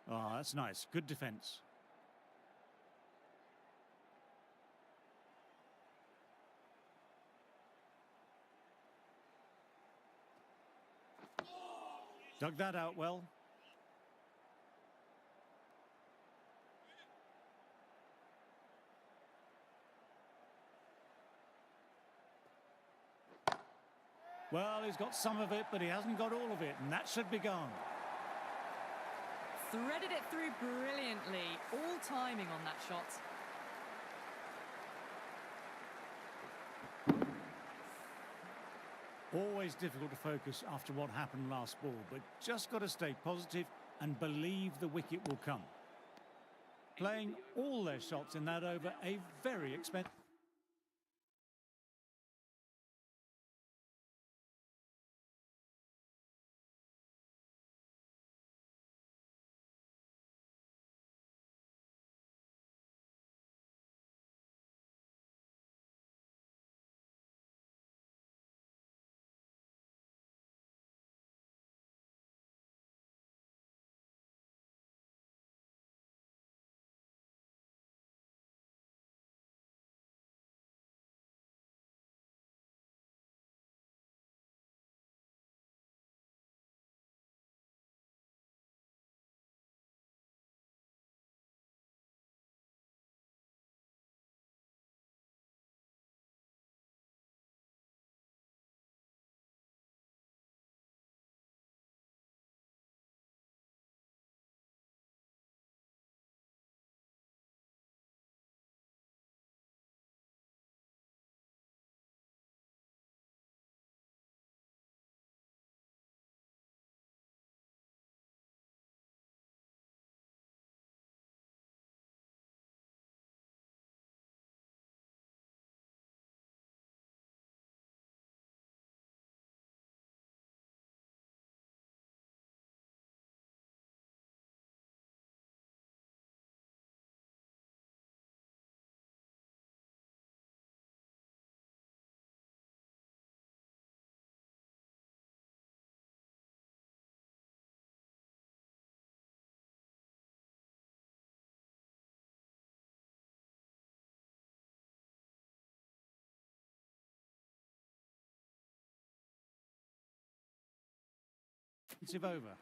Oh, that's nice. Good defence. Dug that out well. Well, he's got some of it, but he hasn't got all of it, and that should be gone. Threaded it through brilliantly. All timing on that shot. Always difficult to focus after what happened last ball, but just got to stay positive and believe the wicket will come. Playing all their shots in that over, a very expensive... Defensive over.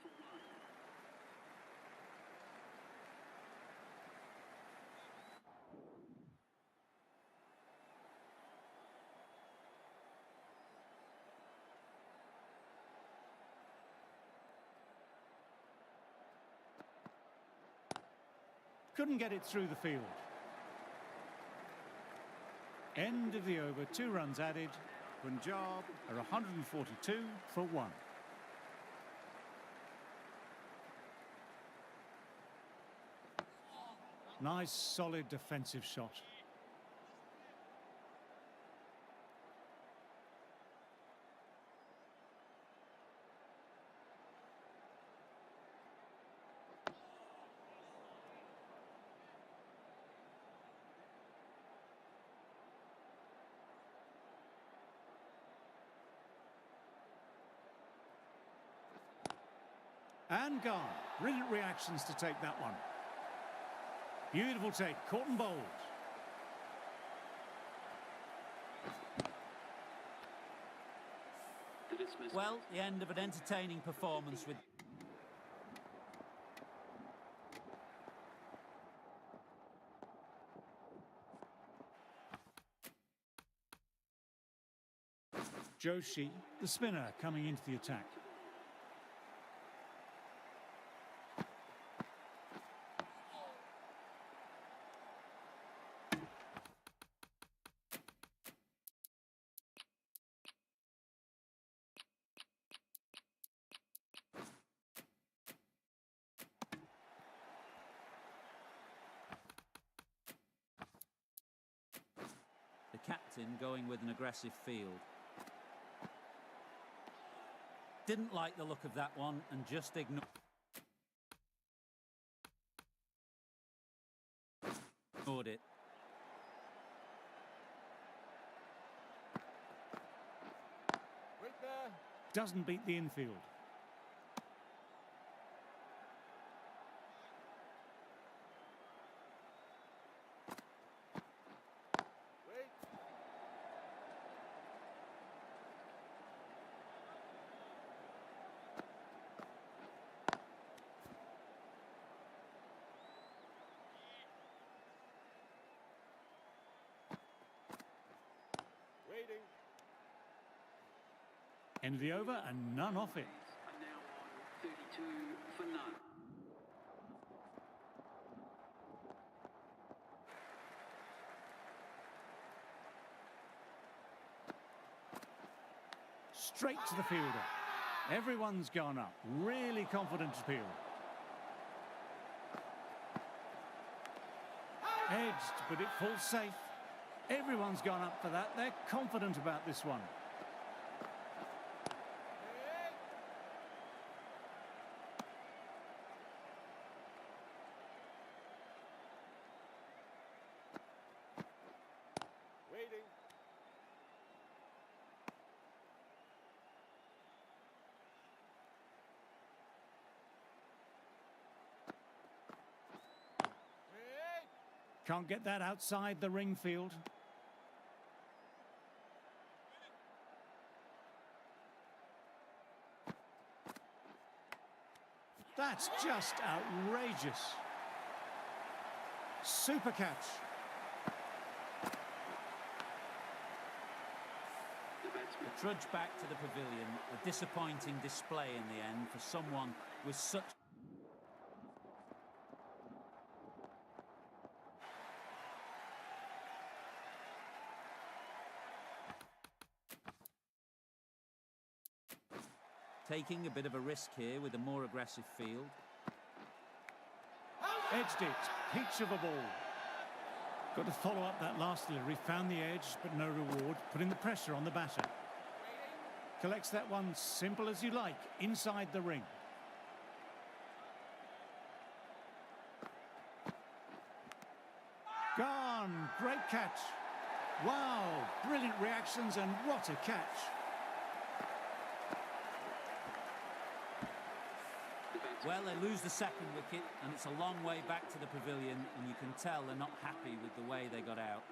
Couldn't get it through the field. End of the over, 2 runs added. Punjab are 142 for 1. Nice, solid defensive shot. And gone. Brilliant reactions to take that one. Beautiful take, caught and bowled. The dismissal. Well, the end of an entertaining performance with... Joshi, the spinner, coming into the attack. The captain going with an aggressive field. Didn't like the look of that one and just ignored it. Wait there. Doesn't beat the infield. Wait. Waiting. End of the over and none off it. Are now on 32 for none. Straight to the fielder. Everyone's gone up. Really confident appeal. Edged, but it falls safe. Everyone's gone up for that. They're confident about this one. Waiting. Wait. Can't get that outside the ring field. That's just outrageous. Super catch. The batsman. The trudge back to the pavilion. A disappointing display in the end for someone with such... Taking a bit of a risk here with a more aggressive field. Edged it. Peach of a ball. Got to follow up that last delivery. Found the edge, but no reward. Putting the pressure on the batter. Collects that one simple as you like. Inside the ring. Gone. Great catch. Wow. Brilliant reactions and what a catch. Well, they lose the second wicket, and it's a long way back to the pavilion, and you can tell they're not happy with the way they got out.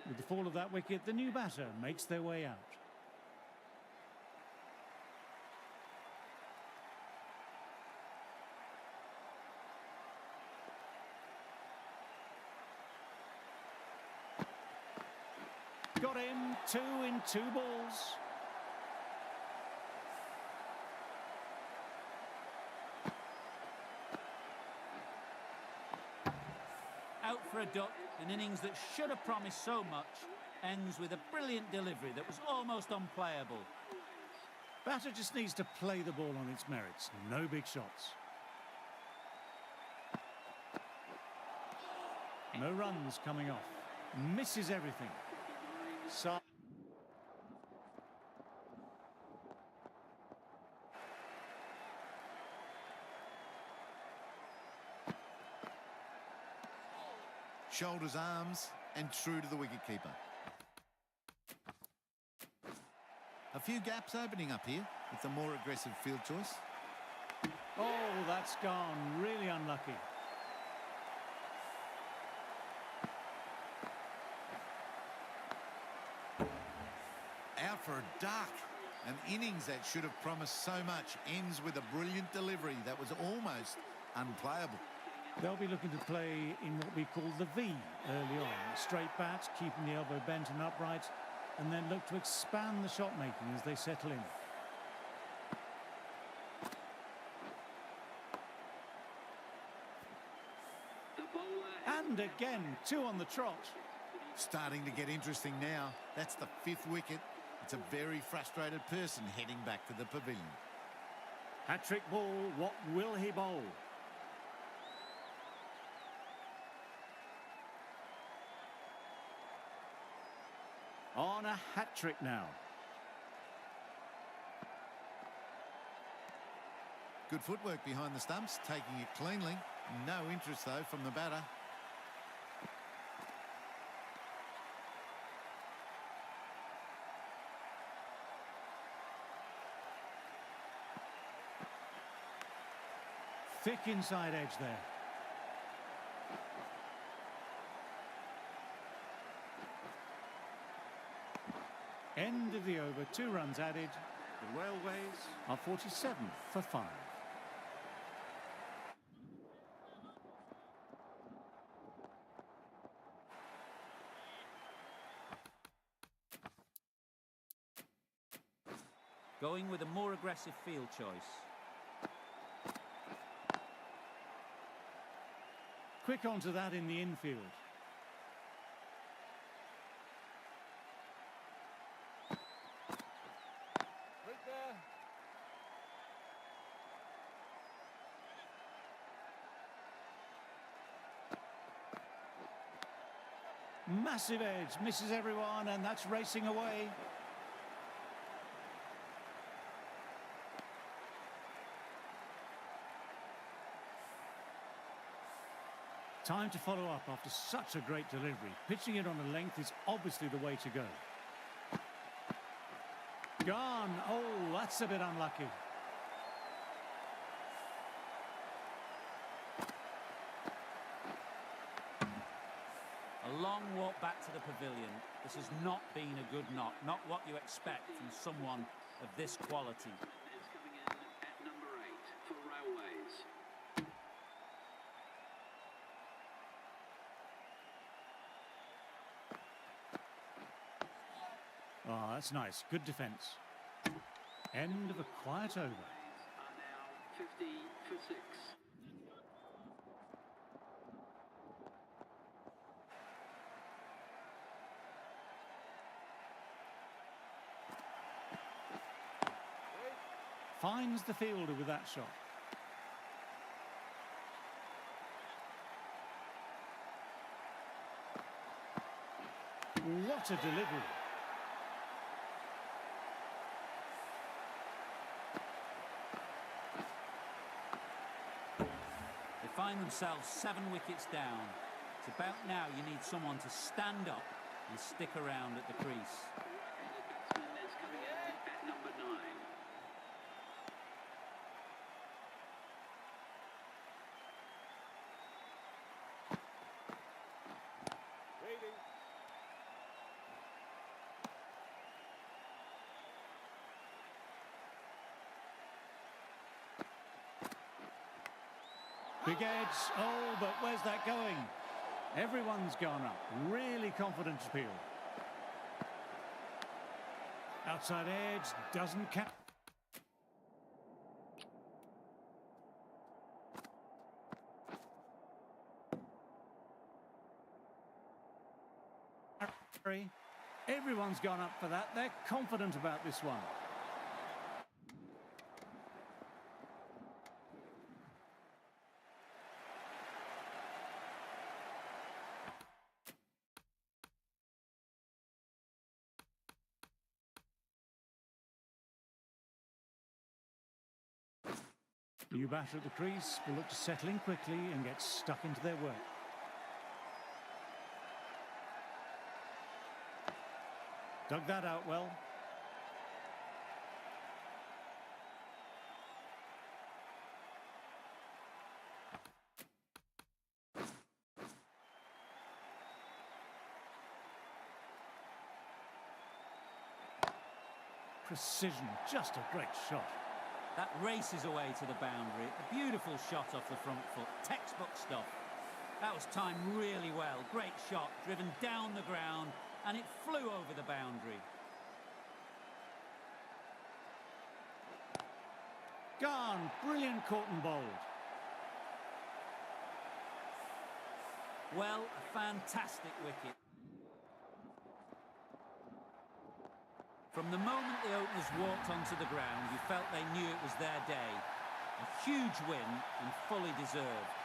With the fall of that wicket, the new batter makes their way out. got him. 2 in 2 balls. Out for a duck, an innings that should have promised so much, ends with a brilliant delivery that was almost unplayable. Batter just needs to play the ball on its merits. No big shots. No runs coming off. Misses everything. So Shoulders, arms, and true to the wicketkeeper. A few gaps opening up here with the more aggressive field choice. oh, that's gone. Really unlucky. Out for a duck. An innings that should have promised so much ends with a brilliant delivery that was almost unplayable. They'll be looking to play in what we call the V early on. Straight bat, keeping the elbow bent and upright, and then look to expand the shot making as they settle in. The bowler And again, 2 on the trot. Starting to get interesting now. That's the 5th wicket. It's a very frustrated person heading back to the pavilion. Hat-trick ball, what will he bowl? On a hat-trick now. Good footwork behind the stumps, taking it cleanly. No interest, though, from the batter. Thick inside edge there. End of the over, 2 runs added. The Railways are 47 for 5. Going with a more aggressive field choice. Quick onto that in the infield. Wait there. Massive edge, misses everyone, and that's racing away. Time to follow up after such a great delivery. Pitching it on a length is obviously the way to go. Gone. Oh, that's a bit unlucky. A long walk back to the pavilion. This has not been a good knock. Not what you expect from someone of this quality. is coming in at number 8 for Railways. Oh, that's nice. Good defence. End of a quiet over. Are now 50 for 6. Finds the fielder with that shot. What a delivery. They find themselves 7 wickets down. It's about now you need someone to stand up and stick around at the crease. The batsman is coming in at number 9. Waiting. Big edge. Oh, but where's that going? Everyone's gone up. Really confident appeal. Outside edge, doesn't count. Everyone's gone up for that. They're confident about this one. New batter at the crease will look to settle in quickly and get stuck into their work. Dug that out well. Precision, just a great shot. That races away to the boundary. A beautiful shot off the front foot. Textbook stuff. That was timed really well. Great shot, driven down the ground, and it flew over the boundary. Gone. Brilliant caught and bowled. Well, a fantastic wicket. From the moment the openers walked onto the ground, you felt they knew it was their day. A huge win and fully deserved.